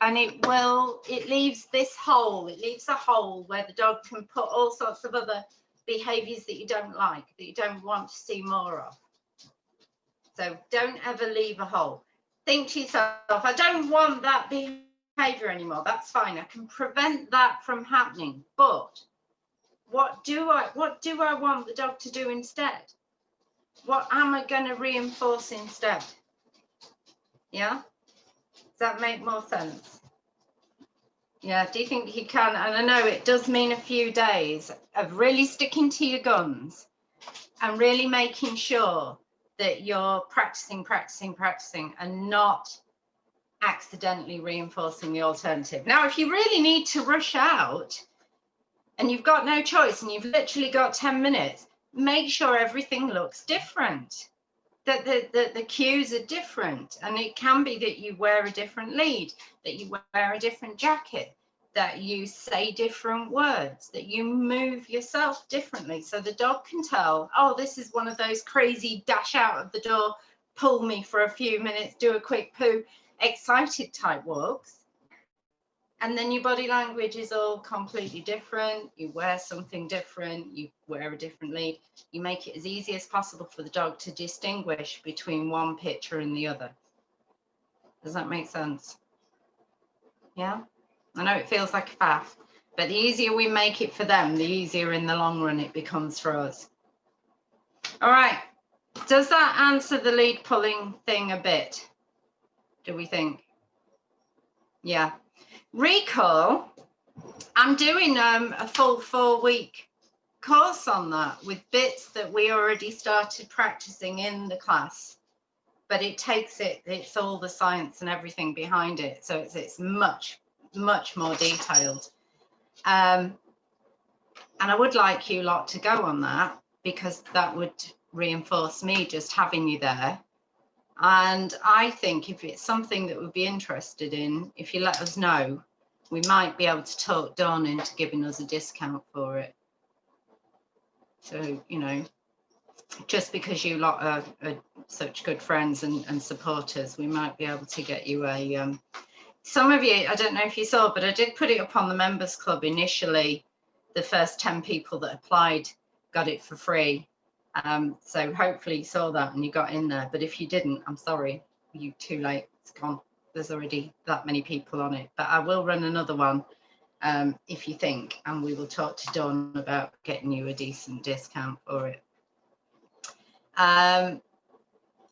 And it leaves this hole, it leaves a hole where the dog can put all sorts of other behaviours that you don't like, that you don't want to see more of. So don't ever leave a hole. Think to yourself, I don't want that behaviour anymore. That's fine. I can prevent that from happening. But what do I want the dog to do instead? What am I going to reinforce instead? Yeah? Does that make more sense? Yeah, do you think you can? And I know it does mean a few days of really sticking to your guns and really making sure that you're practicing and not accidentally reinforcing the alternative. Now, if you really need to rush out and you've got no choice and you've literally got 10 minutes, make sure everything looks different, that the cues are different. And it can be that you wear a different lead, that you wear a different jacket, that you say different words, that you move yourself differently. So the dog can tell, oh, this is one of those crazy dash out of the door, pull me for a few minutes, do a quick poo, excited type walks. And then your body language is all completely different. You wear something different, you wear a different lead. You make it as easy as possible for the dog to distinguish between one picture and the other. Does that make sense? Yeah? I know it feels like a faff, but the easier we make it for them, the easier in the long run it becomes for us. All right. Does that answer the lead pulling thing a bit? Do we think? Yeah. Recall, I'm doing a full 4-week course on that with bits that we already started practicing in the class, but it's all the science and everything behind it. So it's much more detailed. And I would like you lot to go on that, because that would reinforce me just having you there. And I think if it's something that we'd be interested in, if you let us know, we might be able to talk Dawn into giving us a discount for it. So, you know, just because you lot are such good friends and supporters, we might be able to get you a some of you, I don't know if you saw, but I did put it up on the members club initially. The first 10 people that applied got it for free. So hopefully you saw that and you got in there. But if you didn't, I'm sorry, you're too late. It's gone. There's already that many people on it. But I will run another one if you think, and we will talk to Dawn about getting you a decent discount for it.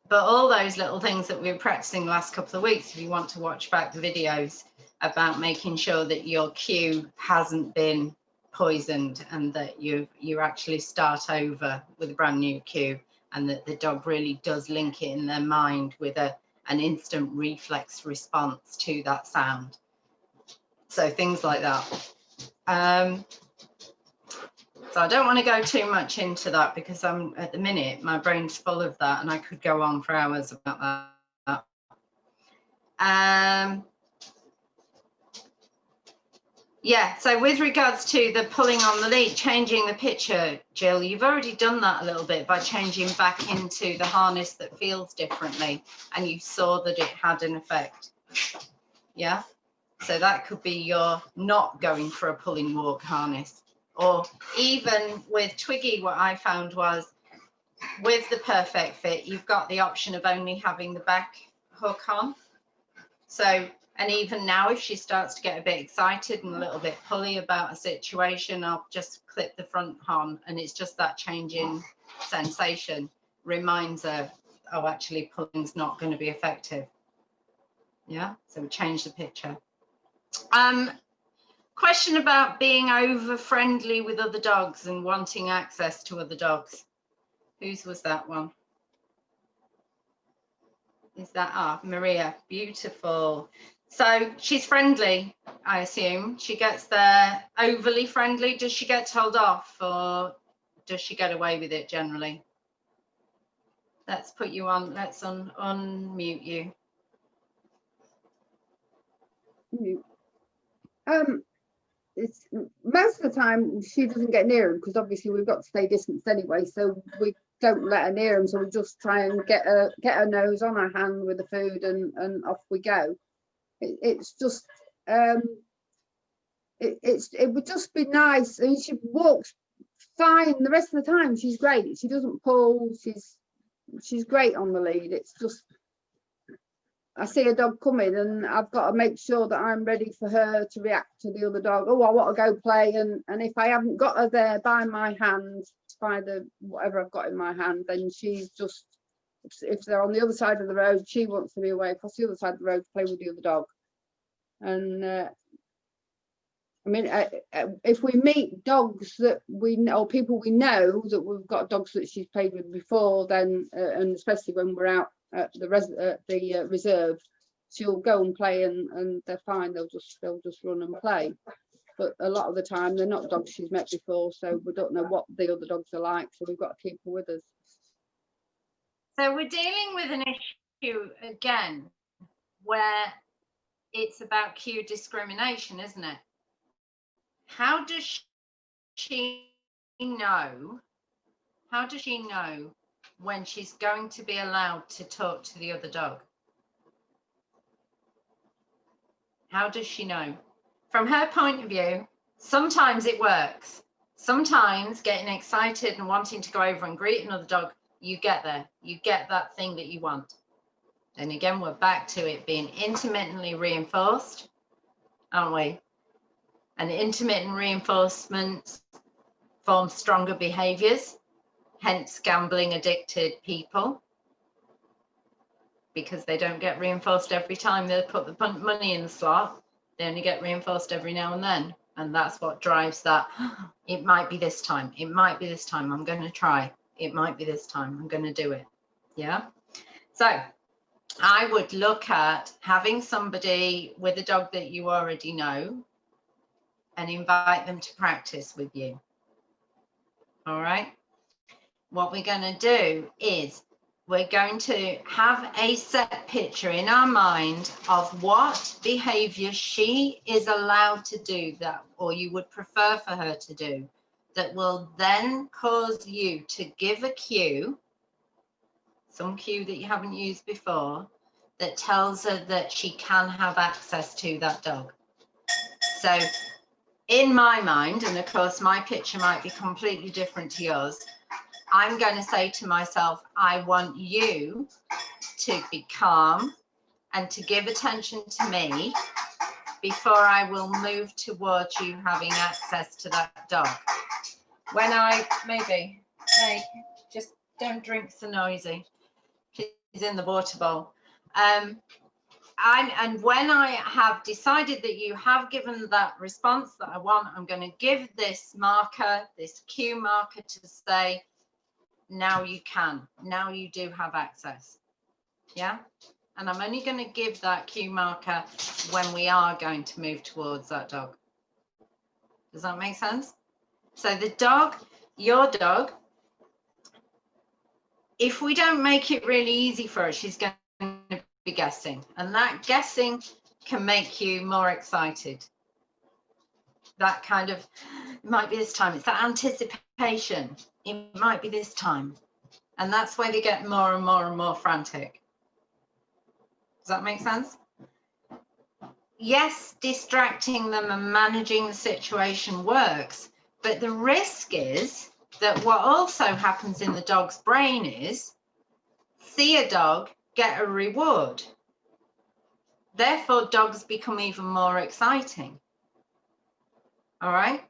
But all those little things that we were practicing the last couple of weeks, if you want to watch back the videos about making sure that your cue hasn't been poisoned and that you actually start over with a brand new cue, and that the dog really does link it in their mind with an instant reflex response to that sound. So things like that. So I don't want to go too much into that, because I'm at the minute, my brain's full of that and I could go on for hours about that. Yeah, so with regards to the pulling on the lead, changing the picture, Jill, you've already done that a little bit by changing back into the harness that feels differently, and you saw that it had an effect. Yeah, so that could be your not going for a pulling walk harness. Or even with Twiggy, what I found was with the Perfect Fit, you've got the option of only having the back hook on. So, and even now, if she starts to get a bit excited and a little bit pulley about a situation, I'll just clip the front on, and it's just that change in sensation reminds her, oh, actually pulling's not going to be effective. Yeah, so we change the picture. Question about being over friendly with other dogs and wanting access to other dogs. Whose was that one? Is that Maria? Beautiful. So she's friendly, I assume. She gets there overly friendly. Does she get told off, or does she get away with it generally? Let's put you on, let's unmute you. It's most of the time she doesn't get near him because obviously we've got to stay distanced anyway, so we don't let her near him. So we just try and get her nose on her hand with the food, and off we go. It's just it would just be nice. I mean, she walks fine the rest of the time. She's great. She doesn't pull. She's great on the lead. It's just I see a dog coming and I've got to make sure that I'm ready for her to react to the other dog. Oh, I want to go play, and if I haven't got her there by my hand, by the whatever I've got in my hand, then she's just, if they're on the other side of the road, she wants to be away across the other side of the road to play with the other dog. And I mean, if we meet dogs that we know, or people we know that we've got dogs that she's played with before, then and especially when we're out at the reserve, she'll go and play, and they're fine. They'll just run and play. But a lot of the time they're not dogs she's met before, so we don't know what the other dogs are like, so we've got to keep her with us. So we're dealing with an issue again where it's about cue discrimination, isn't it? How does she know? How does she know when she's going to be allowed to talk to the other dog? How does she know? From her point of view, sometimes it works. Sometimes getting excited and wanting to go over and greet another dog, you get there. You get that thing that you want. And again, we're back to it being intermittently reinforced, aren't we? And intermittent reinforcement forms stronger behaviors, hence gambling addicted people, because they don't get reinforced every time they put the money in the slot. They only get reinforced every now and then. And that's what drives that. It might be this time. It might be this time. I'm going to try. It might be this time. I'm going to do it. Yeah. So I would look at having somebody with a dog that you already know and invite them to practice with you. All right. What we're going to do is we're going to have a set picture in our mind of what behavior she is allowed to do, that, or you would prefer for her to do, that will then cause you to give a cue, some cue that you haven't used before, that tells her that she can have access to that dog. So in my mind, and of course my picture might be completely different to yours, I'm going to say to myself, I want you to be calm and to give attention to me before I will move towards you having access to that dog. When I, maybe, hey, just don't drink so noisy. She's in the water bowl. And when I have decided that you have given that response that I want, I'm going to give this marker, this cue marker, to say, now you can, now you do have access. Yeah. And I'm only going to give that cue marker when we are going to move towards that dog. Does that make sense? So the dog, your dog, if we don't make it really easy for her, she's going to be guessing, and that guessing can make you more excited. That kind of, it might be this time, it's that anticipation. It might be this time. And that's where they get more and more and more frantic. Does that make sense? Yes, distracting them and managing the situation works, but the risk is that what also happens in the dog's brain is see a dog, get a reward. Therefore, dogs become even more exciting. All right.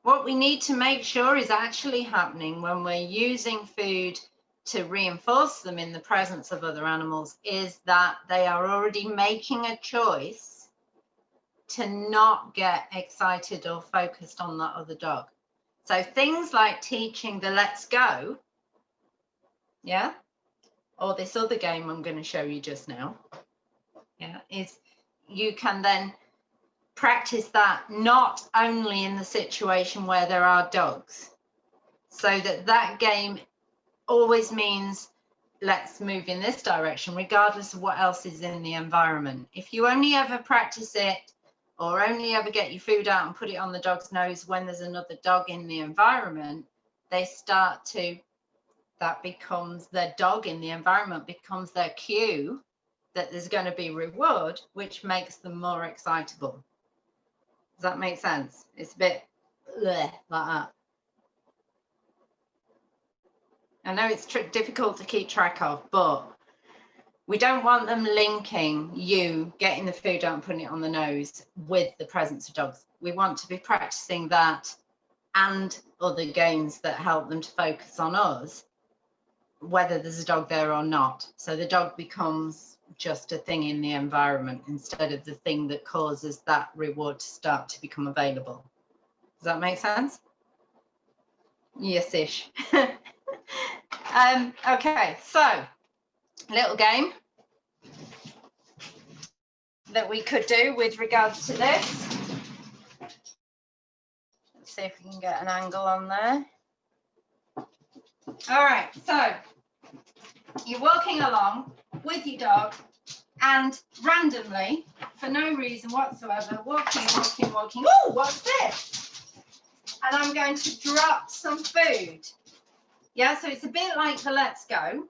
What we need to make sure is actually happening when we're using food to reinforce them in the presence of other animals is that they are already making a choice to not get excited or focused on that other dog. So things like teaching the let's go, yeah, or this other game I'm going to show you just now, yeah, is you can then practice that not only in the situation where there are dogs, so that game always means let's move in this direction, regardless of what else is in the environment. If you only ever practice it or only ever get your food out and put it on the dog's nose when there's another dog in the environment, they start to, that becomes their dog in the environment, becomes their cue that there's going to be reward, which makes them more excitable. Does that make sense? It's a bit like that. I know it's difficult to keep track of, but we don't want them linking you getting the food out and putting it on the nose with the presence of dogs. We want to be practicing that and other games that help them to focus on us, whether there's a dog there or not. So the dog becomes just a thing in the environment instead of the thing that causes that reward to start to become available. Does that make sense? Yes-ish. Okay, so little game that we could do with regards to this. Let's see if we can get an angle on there. All right, so you're walking along with your dog and randomly, for no reason whatsoever, walking. Oh, what's this? And I'm going to drop some food. Yeah, so it's a bit like the Let's Go,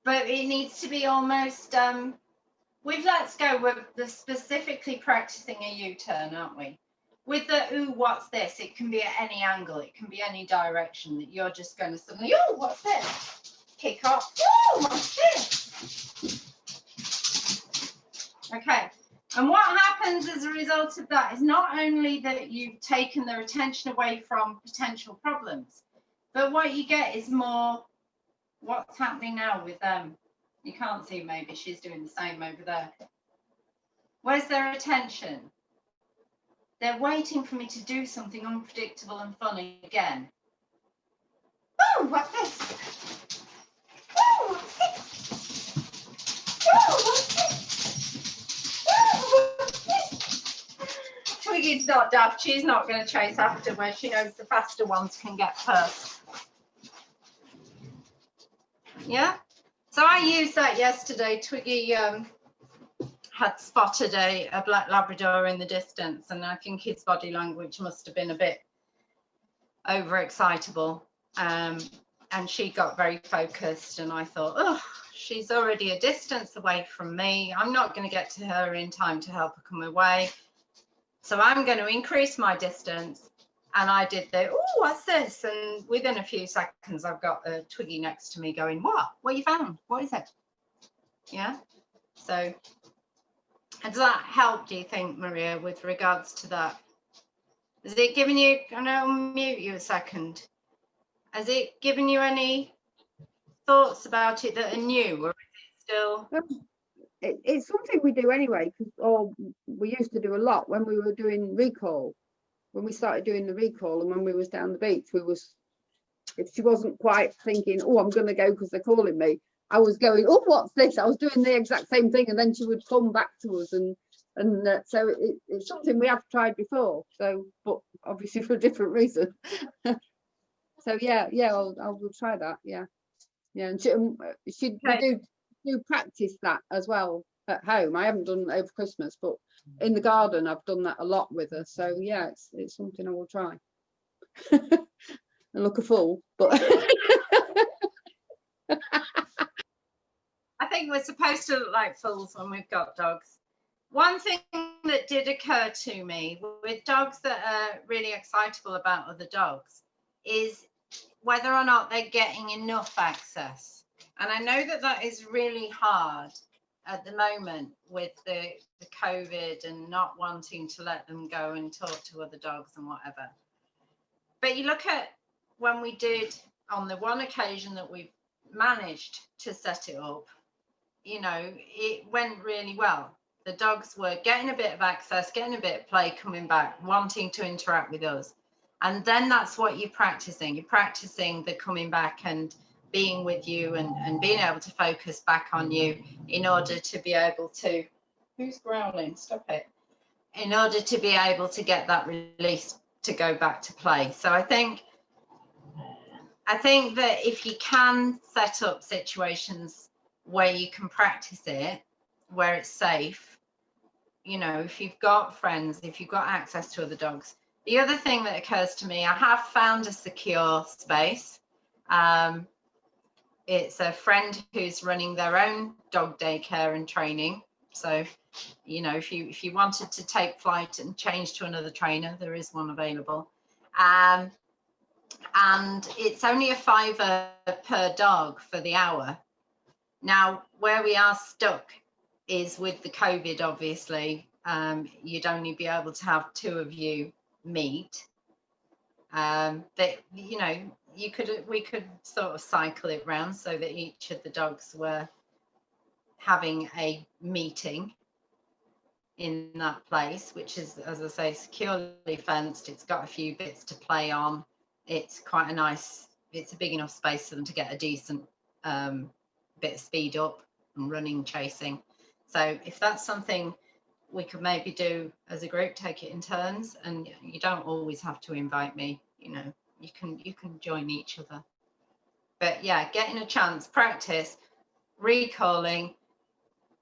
but it needs to be almost, with Let's Go, we're specifically practicing a U-turn, aren't we? With the, ooh, what's this? It can be at any angle. It can be any direction that you're just going to suddenly, oh, what's this? Kick off, oh, what's this? Okay. And what happens as a result of that is not only that you've taken their attention away from potential problems, but what you get is more, what's happening now with them? You can't see, maybe she's doing the same over there. Where's their attention? They're waiting for me to do something unpredictable and fun again. Oh, what's this? Oh, what's this? Oh, what's this? Twiggy's not daft. She's not going to chase after where she knows the faster ones can get first. Yeah. So I used that yesterday. Twiggy had spotted a black Labrador in the distance, and I think his body language must have been a bit overexcitable. And she got very focused, and I thought, oh, she's already a distance away from me. I'm not going to get to her in time to help her come away. So I'm going to increase my distance. And I did the, oh, what's this? And within a few seconds, I've got a Twiggy next to me going, what you found? What is it? Yeah. So has that helped, do you think, Maria, with regards to that? Has it given you, I'm going to mute you a second. Has it given you any thoughts about it that are new, or is it still? It's something we do anyway, or we used to do a lot when we were doing recall. When we started doing the recall and when we was down the beach, if she wasn't quite thinking, oh, I'm going to go because they're calling me, I was going, oh, what's this? I was doing the exact same thing, and then she would come back to us, and so it's something we have tried before. So, but obviously for a different reason. So yeah, I will try that. Yeah, and she Okay. do practice that as well at home. I haven't done it over Christmas, but in the garden I've done that a lot with her. So yeah, it's something I will try. I look a fool, but I think we're supposed to look like fools when we've got dogs. One thing that did occur to me with dogs that are really excitable about other dogs is whether or not they're getting enough access. And I know that that is really hard at the moment with the COVID and not wanting to let them go and talk to other dogs and whatever. But you look at when we did on the one occasion that we've managed to set it up, you know, it went really well. The dogs were getting a bit of access, getting a bit of play, coming back, wanting to interact with us. And then that's what you're practicing. You're practicing the coming back and being with you and being able to focus back on you in order to be able to, who's growling? Stop it. In order to be able to get that release to go back to play. So I think I think that if you can set up situations where you can practice it, where it's safe, you know, if you've got friends, if you've got access to other dogs. The other thing that occurs to me, I have found a secure space. It's a friend who's running their own dog daycare and training. So, you know, if you wanted to take flight and change to another trainer, there is one available. And it's only a £5 per dog for the hour. Now, where we are stuck is with the COVID, obviously. You'd only be able to have 2 of you meet. But, you know, we could sort of cycle it round so that each of the dogs were having a meeting in that place, which is, as I say, securely fenced. It's got a few bits to play on. It's quite a nice, it's a big enough space for them to get a decent bit of speed up and running, chasing. So if that's something we could maybe do as a group, take it in turns, and you don't always have to invite me, you know, you can join each other. But yeah, getting a chance, practice, recalling,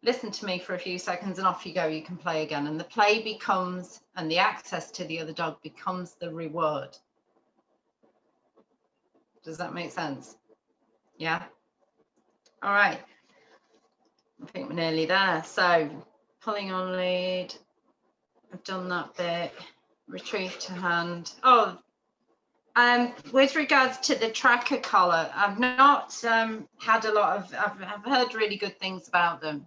listen to me for a few seconds and off you go, you can play again. And the play becomes, and the access to the other dog becomes the reward. Does that make sense? Yeah. All right. I think we're nearly there. So pulling on lead, I've done that bit. Retrieve to hand. Oh, with regards to the tracker collar, I've not had a lot of, I've heard really good things about them,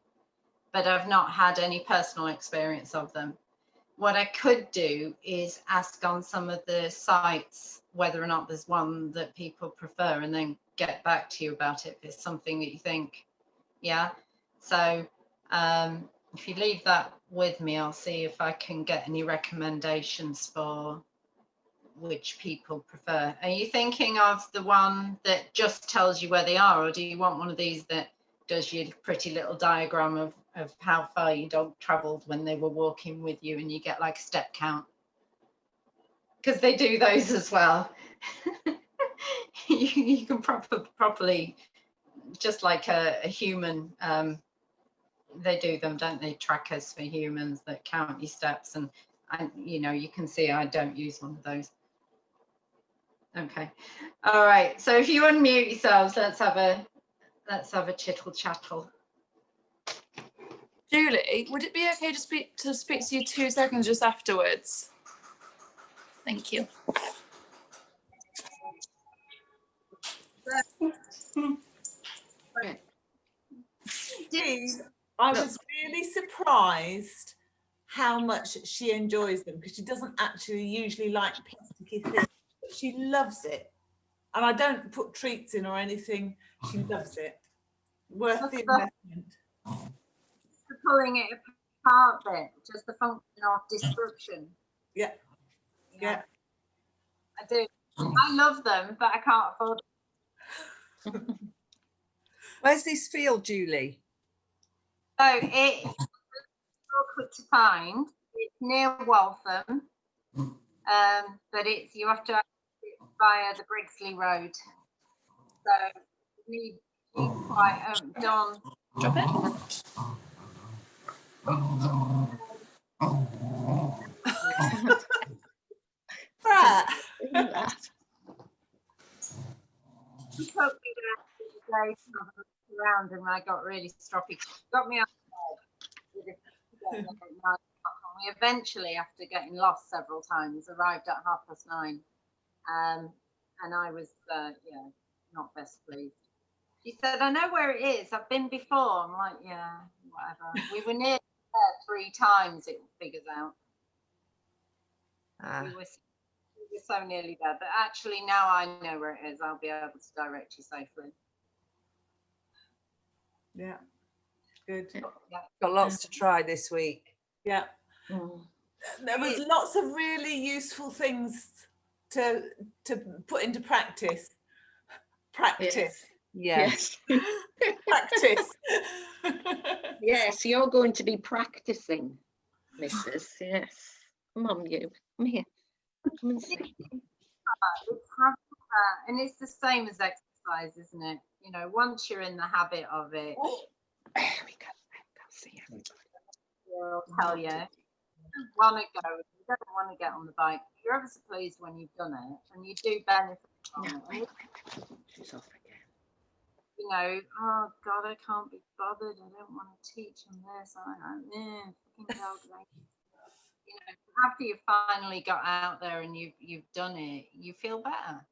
but I've not had any personal experience of them. What I could do is ask on some of the sites whether or not there's one that people prefer, and then get back to you about it if it's something that you think, yeah. So if you leave that with me, I'll see if I can get any recommendations for which people prefer. Are you thinking of the one that just tells you where they are, or do you want one of these that does your pretty little diagram of how far your dog traveled when they were walking with you, and you get like a step count? Because they do those as well. you can properly, just like a human, they do them, don't they? Trackers for humans that count your steps, and you know, you can see I don't use one of those. Okay, all right, so if you unmute yourselves, let's have a chittle chattle. Julie, would it be okay to speak to you 2 seconds just afterwards? Thank you. I was really surprised how much she enjoys them, because she doesn't actually usually like plasticky things, but she loves it. And I don't put treats in or anything. She loves it. Worth the investment. For pulling it apart bit, just the function of description. Yeah. Yeah. I do. I love them, but I can't afford them. Where's this field, Julie? So it's awkward to find. It's near Waltham, but you have to access it via the Brigsley Road. So you need quite Dawn. Drop it. Right. She took me there around, and I got really stroppy. Got me out of bed. We eventually, after getting lost several times, arrived at 9:30, and I was yeah, not best pleased. She said, "I know where it is. I've been before." I'm like, "Yeah, whatever." We were near there 3 times. It figures out. We were so nearly there, but actually now I know where it is. I'll be able to direct you safely. Yeah. Good. Yeah. Got lots to try this week. Yeah. There was lots of really useful things to put into practice. Practice. Yes. Practice. Yes, you're going to be practicing, Mrs. Yes. Come on, you. Come here. Come and see. It's having And it's the same as exercise, isn't it? You know, once you're in the habit of it, There we go. See everybody. they'll tell you. You want to go, you don't want to get on the bike. You're ever so pleased when you've done it, and you do benefit from No, it. wait. She's off again. You know, oh God, I can't be bothered. I don't want to teach them this. Fucking dog, like, you know, after you finally got out there and you've done it, you feel better.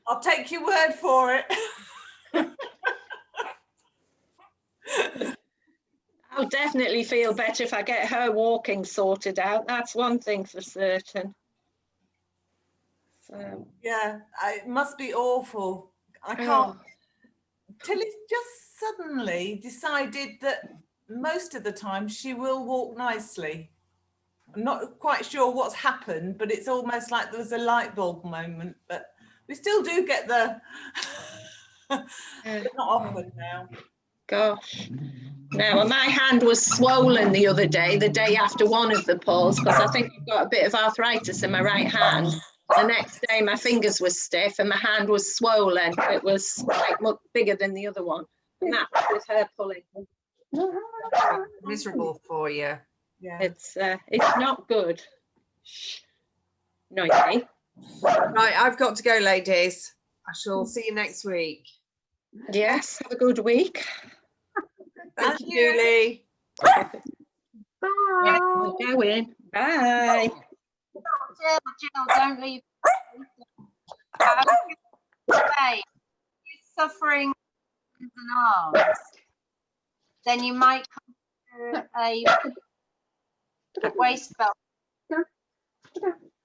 I'll take your word for it. I'll definitely feel better if I get her walking sorted out. That's one thing for certain. So, Yeah, it must be awful. I can't. oh, Tilly's just suddenly decided that most of the time she will walk nicely. I'm not quite sure what's happened, but it's almost like there was a light bulb moment. But we still do get the. But not often now. gosh. Now, my hand was swollen the other day, the day after one of the pulls, because I think I've got a bit of arthritis in my right hand. The next day, my fingers were stiff and my hand was swollen. It was like much bigger than the other one. And that was her pulling. Miserable for you. Yeah. It's not good. Noisy. Right, I've got to go, ladies. I shall see you next week. Yes, have a good week. Thank you, Julie. Yeah, we're going. Bye. Jill, don't leave. Hey, you're suffering hands and arms, then you might consider a waist belt.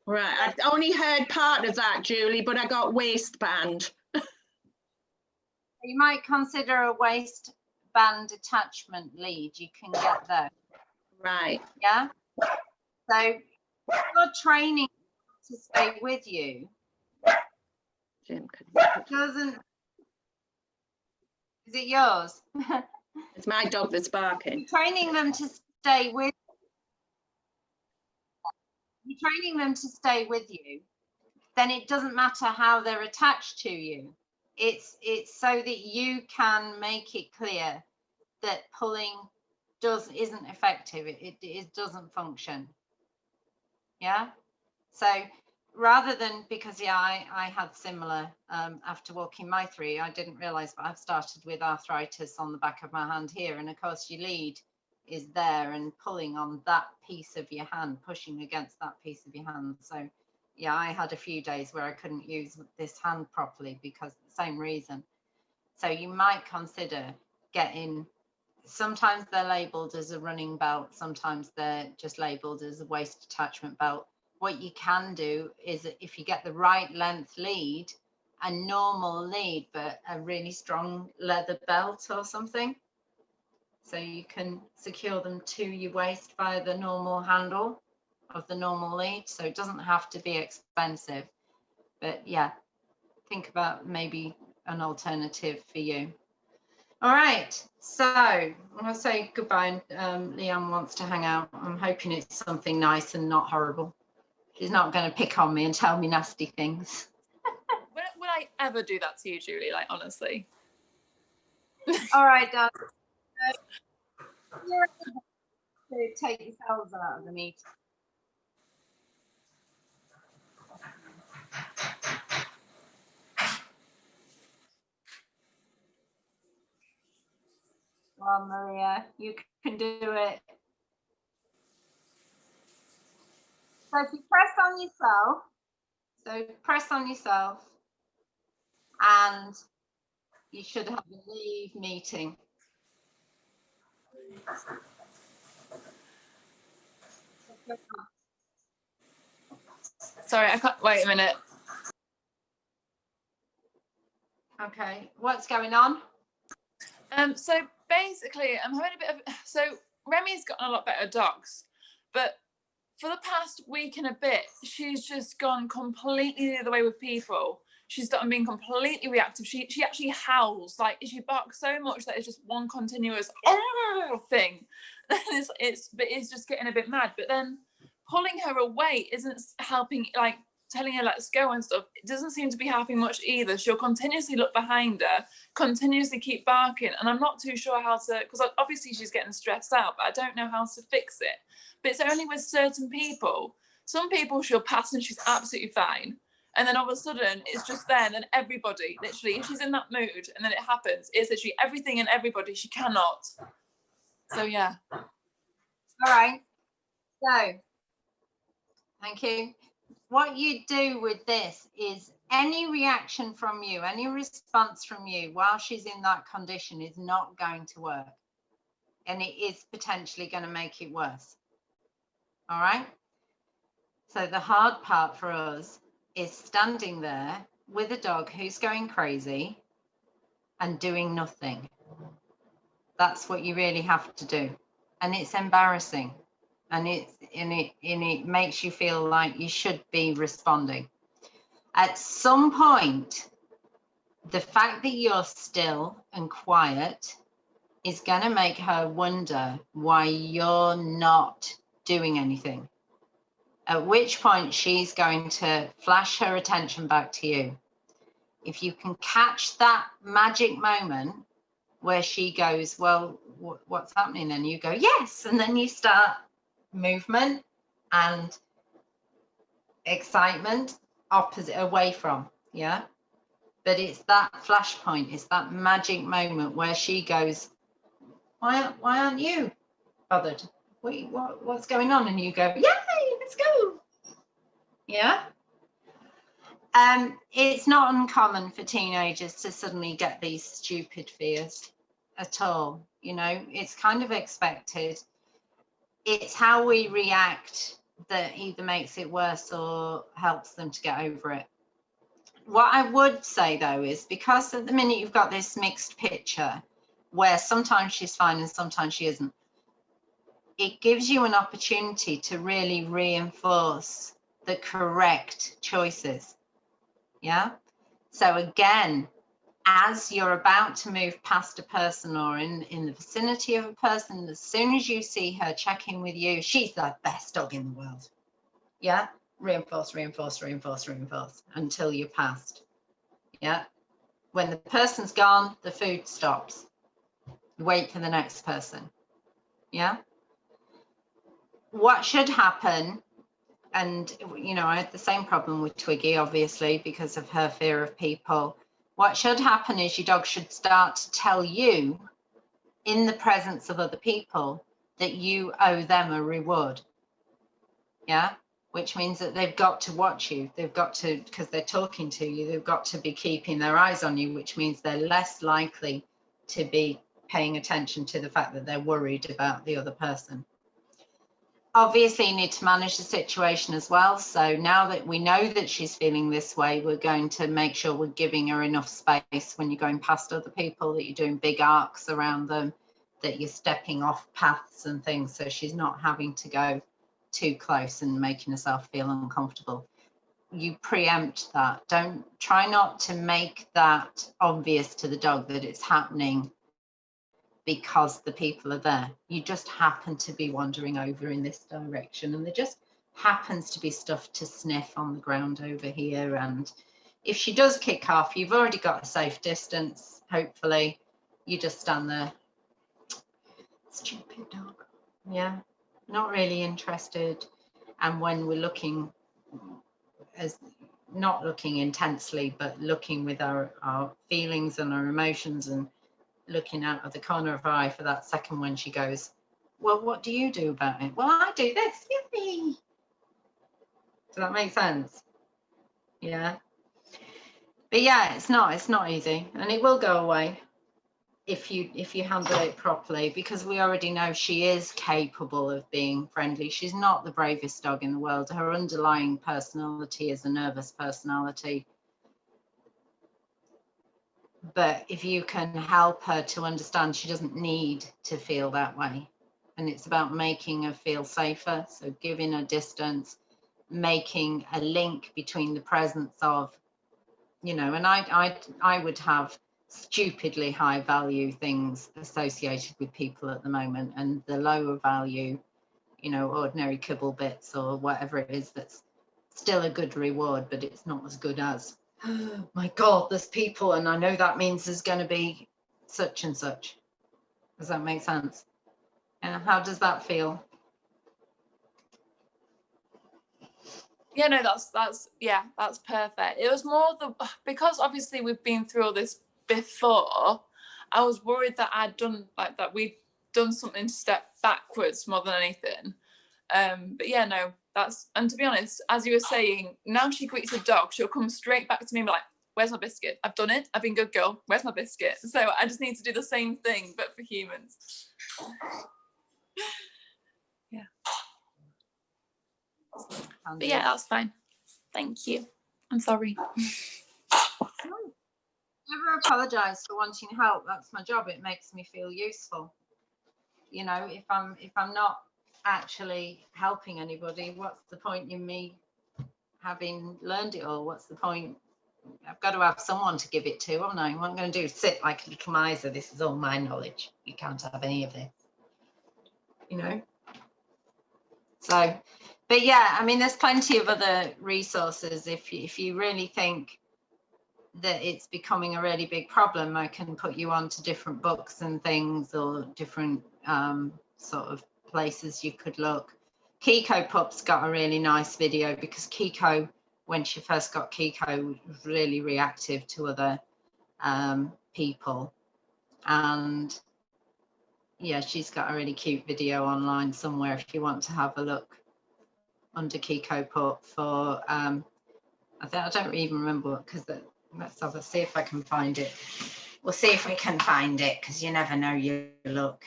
Right, I've only heard part of that, Julie, but I got waistband. You might consider a waistband attachment lead. You can get those. Right. Yeah. So your training to stay with you Jim, could doesn't. Is it yours? it's my dog that's barking. You're training them to stay with. You're training them to stay with you. Then it doesn't matter how they're attached to you. It's so that you can make it clear that pulling isn't effective. It doesn't function. Yeah. So rather than, because I had similar after walking my 3, I didn't realize, but I've started with arthritis on the back of my hand here, and of course your lead is there and pulling on that piece of your hand, pushing against that piece of your hand. So yeah, I had a few days where I couldn't use this hand properly because of the same reason. So you might consider getting, sometimes they're labeled as a running belt, sometimes they're just labeled as a waist attachment belt. What you can do is, if you get the right length lead, a normal lead, but a really strong leather belt or something, so you can secure them to your waist via the normal handle of the normal lead. So it doesn't have to be expensive, but yeah, think about maybe an alternative for you. All right, so I'll say goodbye. Leanne wants to hang out. I'm hoping it's something nice and not horrible. She's not going to pick on me and tell me nasty things. Would I ever do that to you, Julie? Like, honestly. All right, Dad. You're able to take yourselves out of the meeting. Well, Maria, you can do it. So if you press on yourself, and you should have a leave meeting. Sorry, I can't, wait a minute. Okay, what's going on? So basically, I'm having a bit of, so Remy's gotten a lot better dogs, but for the past week and a bit, she's just gone completely the other way with people. She's started being completely reactive. She actually howls, like she barks so much that it's just one continuous thing. it's just getting a bit mad. But then pulling her away isn't helping, like telling her let's go and stuff, it doesn't seem to be happening much either. She'll continuously look behind her, continuously keep barking, and I'm not too sure how to, because obviously she's getting stressed out, but I don't know how to fix it. But it's only with certain people. Some people she'll pass and she's absolutely fine, and then all of a sudden it's just there, and then everybody, literally, if she's in that mood and then it happens, it's literally everything and everybody. She cannot. So yeah. All right. So, thank you. What you do with this is any reaction from you, any response from you while she's in that condition is not going to work. And it is potentially going to make it worse. All right. So the hard part for us is standing there with a dog who's going crazy and doing nothing. That's what you really have to do. And it's embarrassing. And it makes you feel like you should be responding. At some point, the fact that you're still and quiet is going to make her wonder why you're not doing anything. At which point she's going to flash her attention back to you. If you can catch that magic moment where she goes, well, what's happening? And you go, yes. And then you start movement and excitement opposite away from, yeah. But it's that flash point, it's that magic moment where she goes, why aren't you bothered? Wait, what's going on? And you go, yay, let's go. Yeah. It's not uncommon for teenagers to suddenly get these stupid fears at all. You know, it's kind of expected. It's how we react that either makes it worse or helps them to get over it. What I would say, though, is because at the minute you've got this mixed picture where sometimes she's fine and sometimes she isn't, it gives you an opportunity to really reinforce the correct choices. Yeah. So again, as you're about to move past a person or in the vicinity of a person, as soon as you see her checking with you, she's the best dog in the world. Yeah. Reinforce, reinforce, reinforce, reinforce until you're past. Yeah. When the person's gone, the food stops. Wait for the next person. Yeah. What should happen, and you know, I had the same problem with Twiggy, obviously, because of her fear of people. What should happen is your dog should start to tell you in the presence of other people that you owe them a reward. Yeah, which means that they've got to watch you. They've got to, because they're talking to you, they've got to be keeping their eyes on you, which means they're less likely to be paying attention to the fact that they're worried about the other person. Obviously, you need to manage the situation as well. So now that we know that she's feeling this way, we're going to make sure we're giving her enough space when you're going past other people, that you're doing big arcs around them, that you're stepping off paths and things, so she's not having to go too close and making herself feel uncomfortable. You preempt that. Don't try not to make that obvious to the dog that it's happening because the people are there. You just happen to be wandering over in this direction, and there just happens to be stuff to sniff on the ground over here. And if she does kick off, you've already got a safe distance. Hopefully you just stand there. Stupid dog. Yeah, not really interested. And when we're looking, as not looking intensely, but looking with our feelings and our emotions, and looking out of the corner of her eye for that second when she goes, well, what do you do about it? Well, I do this. Yippee. Does that make sense? Yeah. But yeah, it's not easy, and it will go away if you handle it properly, because we already know she is capable of being friendly. She's not the bravest dog in the world. Her underlying personality is a nervous personality. But if you can help her to understand she doesn't need to feel that way, and it's about making her feel safer, so giving her distance, making a link between the presence of, you know, and I would have stupidly high value things associated with people at the moment, and the lower value, you know, ordinary kibble bits or whatever it is that's still a good reward, but it's not as good as, oh my God, there's people, and I know that means there's going to be such and such. Does that make sense? And how does that feel? Yeah, no, that's perfect. It was more because obviously we've been through all this before. I was worried that we'd done something to step backwards more than anything. But yeah, no, and to be honest, as you were saying, now she greets a dog, she'll come straight back to me and be like, where's my biscuit? I've done it. I've been good girl. Where's my biscuit? So I just need to do the same thing, but for humans. Yeah. But yeah, that's fine. Thank you. I'm sorry. Never apologize for wanting help. That's my job. It makes me feel useful. You know, if I'm not actually helping anybody, what's the point in me having learned it all? What's the point? I've got to have someone to give it to, haven't I? What I'm going to do is sit like a little miser. This is all my knowledge. You can't have any of this. You know? So, but yeah, I mean, there's plenty of other resources. If you really think that it's becoming a really big problem, I can put you on to different books and things, or different sort of places you could look. Kiko Pup's got a really nice video, because Kiko, when she first got Kiko, was really reactive to other people. And yeah, she's got a really cute video online somewhere if you want to have a look under Kiko Pup for, I don't even remember, because let's see if I can find it. We'll see if we can find it, because you never know, you look.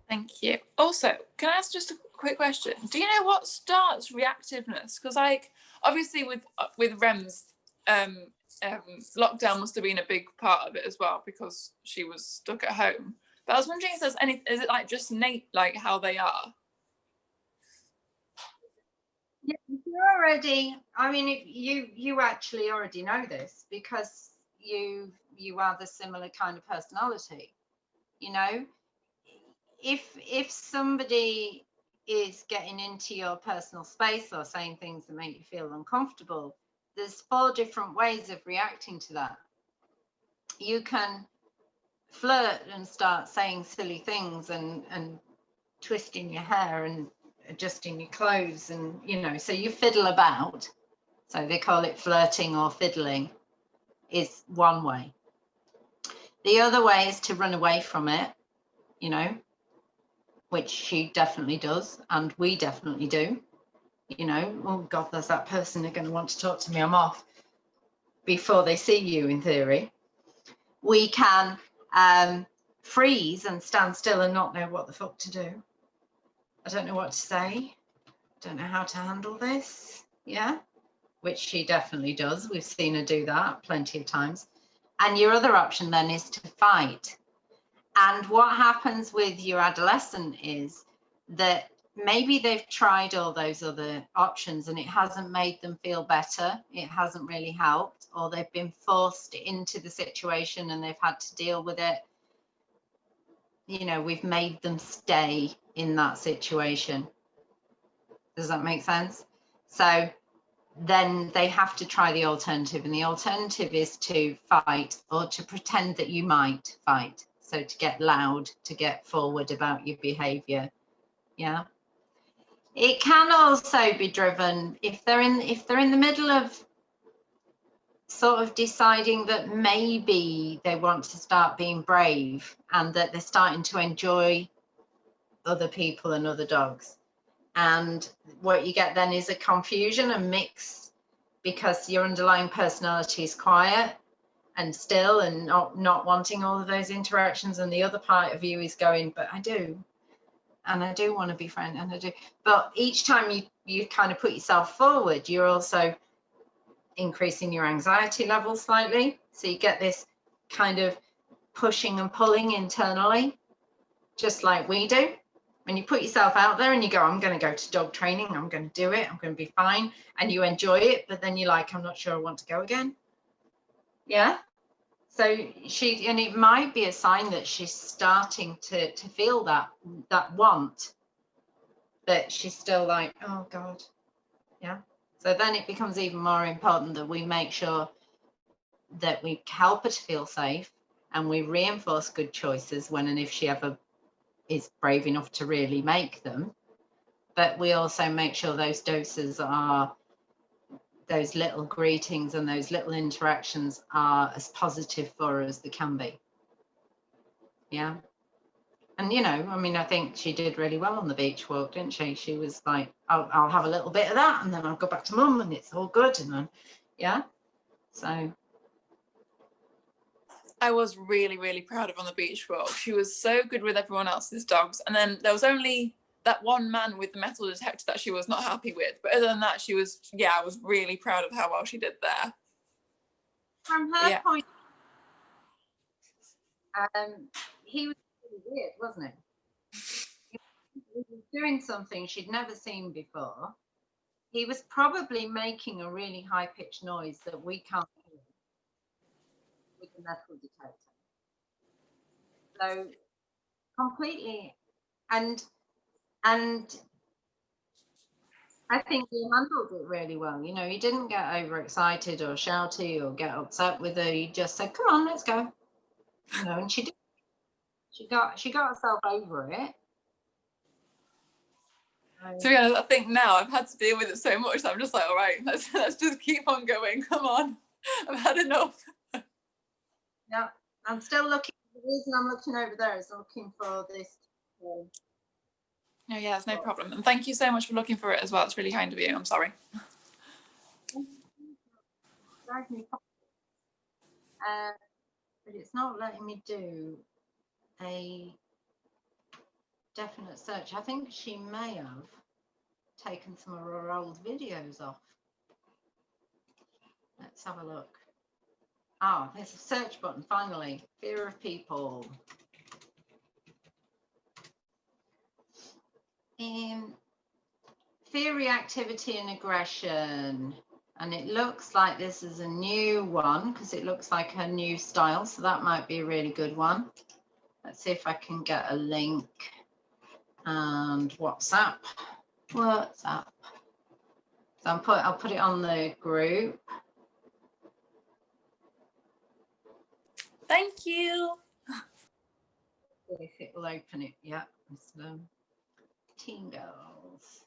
Thank you. Also, can I ask just a quick question? Do you know what starts reactiveness? Because like obviously with Rem's lockdown must have been a big part of it as well, because she was stuck at home. But I was wondering if there's is it like just innate, like how they are? Yeah, you're already, I mean, you actually already know this, because you are the similar kind of personality. You know, if somebody is getting into your personal space or saying things that make you feel uncomfortable, there's 4 different ways of reacting to that. You can flirt and start saying silly things and twisting your hair and adjusting your clothes, and you know, so you fiddle about. So they call it flirting or fiddling, is one way. The other way is to run away from it, you know, which she definitely does, and we definitely do. You know, oh God, there's that person, they're going to want to talk to me, I'm off, before they see you, in theory. We can freeze and stand still and not know what the fuck to do. I don't know what to say. Don't know how to handle this. Yeah, which she definitely does. We've seen her do that plenty of times. And your other option then is to fight. And what happens with your adolescent is that maybe they've tried all those other options and it hasn't made them feel better. It hasn't really helped, or they've been forced into the situation and they've had to deal with it. You know, we've made them stay in that situation. Does that make sense? So then they have to try the alternative, and the alternative is to fight, or to pretend that you might fight. So to get loud, to get forward about your behavior. Yeah. It can also be driven if they're in the middle of sort of deciding that maybe they want to start being brave, and that they're starting to enjoy other people and other dogs. And what you get then is a confusion, a mix, because your underlying personality is quiet and still and not wanting all of those interactions, and the other part of you is going, but I do, and I do want to be friends, and I do. But each time you kind of put yourself forward, you're also increasing your anxiety level slightly. So you get this kind of pushing and pulling internally, just like we do. When you put yourself out there and you go, I'm going to go to dog training, I'm going to do it, I'm going to be fine, and you enjoy it, but then you're like, I'm not sure I want to go again. Yeah. So and it might be a sign that she's starting to feel that want, but she's still like, oh God. Yeah. So then it becomes even more important that we make sure that we help her to feel safe and we reinforce good choices when and if she ever is brave enough to really make them. But we also make sure those doses are, those little greetings and those little interactions are as positive for her as they can be. Yeah. And, you know, I mean, I think she did really well on the beach walk, didn't she? She was like, I'll have a little bit of that and then I'll go back to mum and it's all good. And then, yeah. So. I was really, really proud of her on the beach walk. She was so good with everyone else's dogs. And then there was only that one man with the metal detector that she was not happy with. But other than that, she was, yeah, I was really proud of how well she did there. From her point, he was really weird, wasn't it? He was doing something she'd never seen before. He was probably making a really high-pitched noise that we can't hear with the metal detector. So completely, and I think he handled it really well. You know, he didn't get overexcited or shouty or get upset with her. He just said, "Come on, let's go." You know, and she did. She got herself over it. To be honest, I think now I've had to deal with it so much that I'm just like, all right, let's just keep on going. Come on, I've had enough. Yeah, I'm still looking. The reason I'm looking over there is looking for this. No, yeah, it's no problem. And thank you so much for looking for it as well. It's really kind of you. I'm sorry. But it's not letting me do a definite search. I think she may have taken some of her old videos off. Let's have a look. Ah, there's a search button finally. Fear of people. Fear, reactivity and aggression. And it looks like this is a new one because it looks like a new style. So that might be a really good one. Let's see if I can get a link. And WhatsApp. So I'll put it on the group. Thank you. If it will open it, yeah. Teen girls.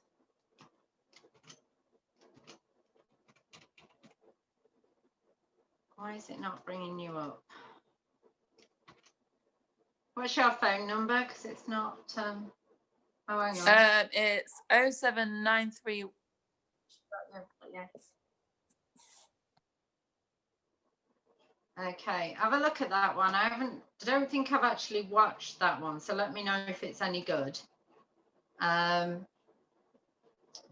Why is it not bringing you up? What's your phone number? Because it's not. Oh, hang on. It's 0793. Yes. Okay, have a look at that one. I don't think I've actually watched that one, so let me know if it's any good. But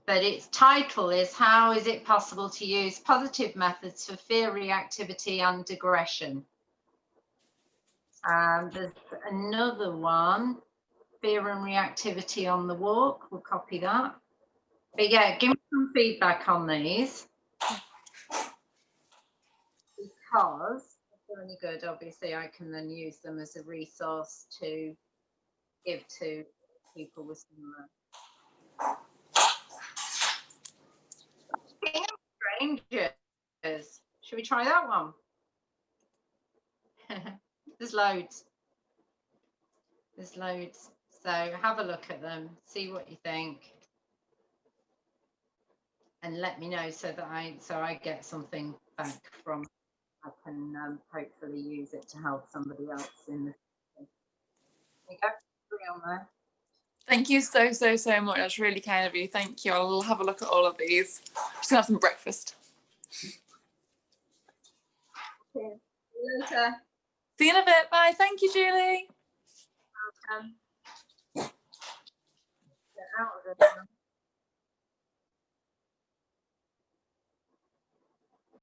its title is "How is it possible to use positive methods for fear, reactivity and aggression?" There's another one, fear and reactivity on the walk. We'll copy that. But yeah, give me some feedback on these. Because if they're any good, obviously I can then use them as a resource to give to people with similar. King of Strangers. Should we try that one? There's loads. There's loads. So have a look at them, see what you think, and let me know so that I get something back from. I can hopefully use it to help somebody else in the future. There you go. 3 on there. Thank you so much. That's really kind of you. Thank you. I'll have a look at all of these. Just gonna have some breakfast. Okay. See you later. See you in a bit. Bye. Thank you, Julie. Welcome. Get out of it.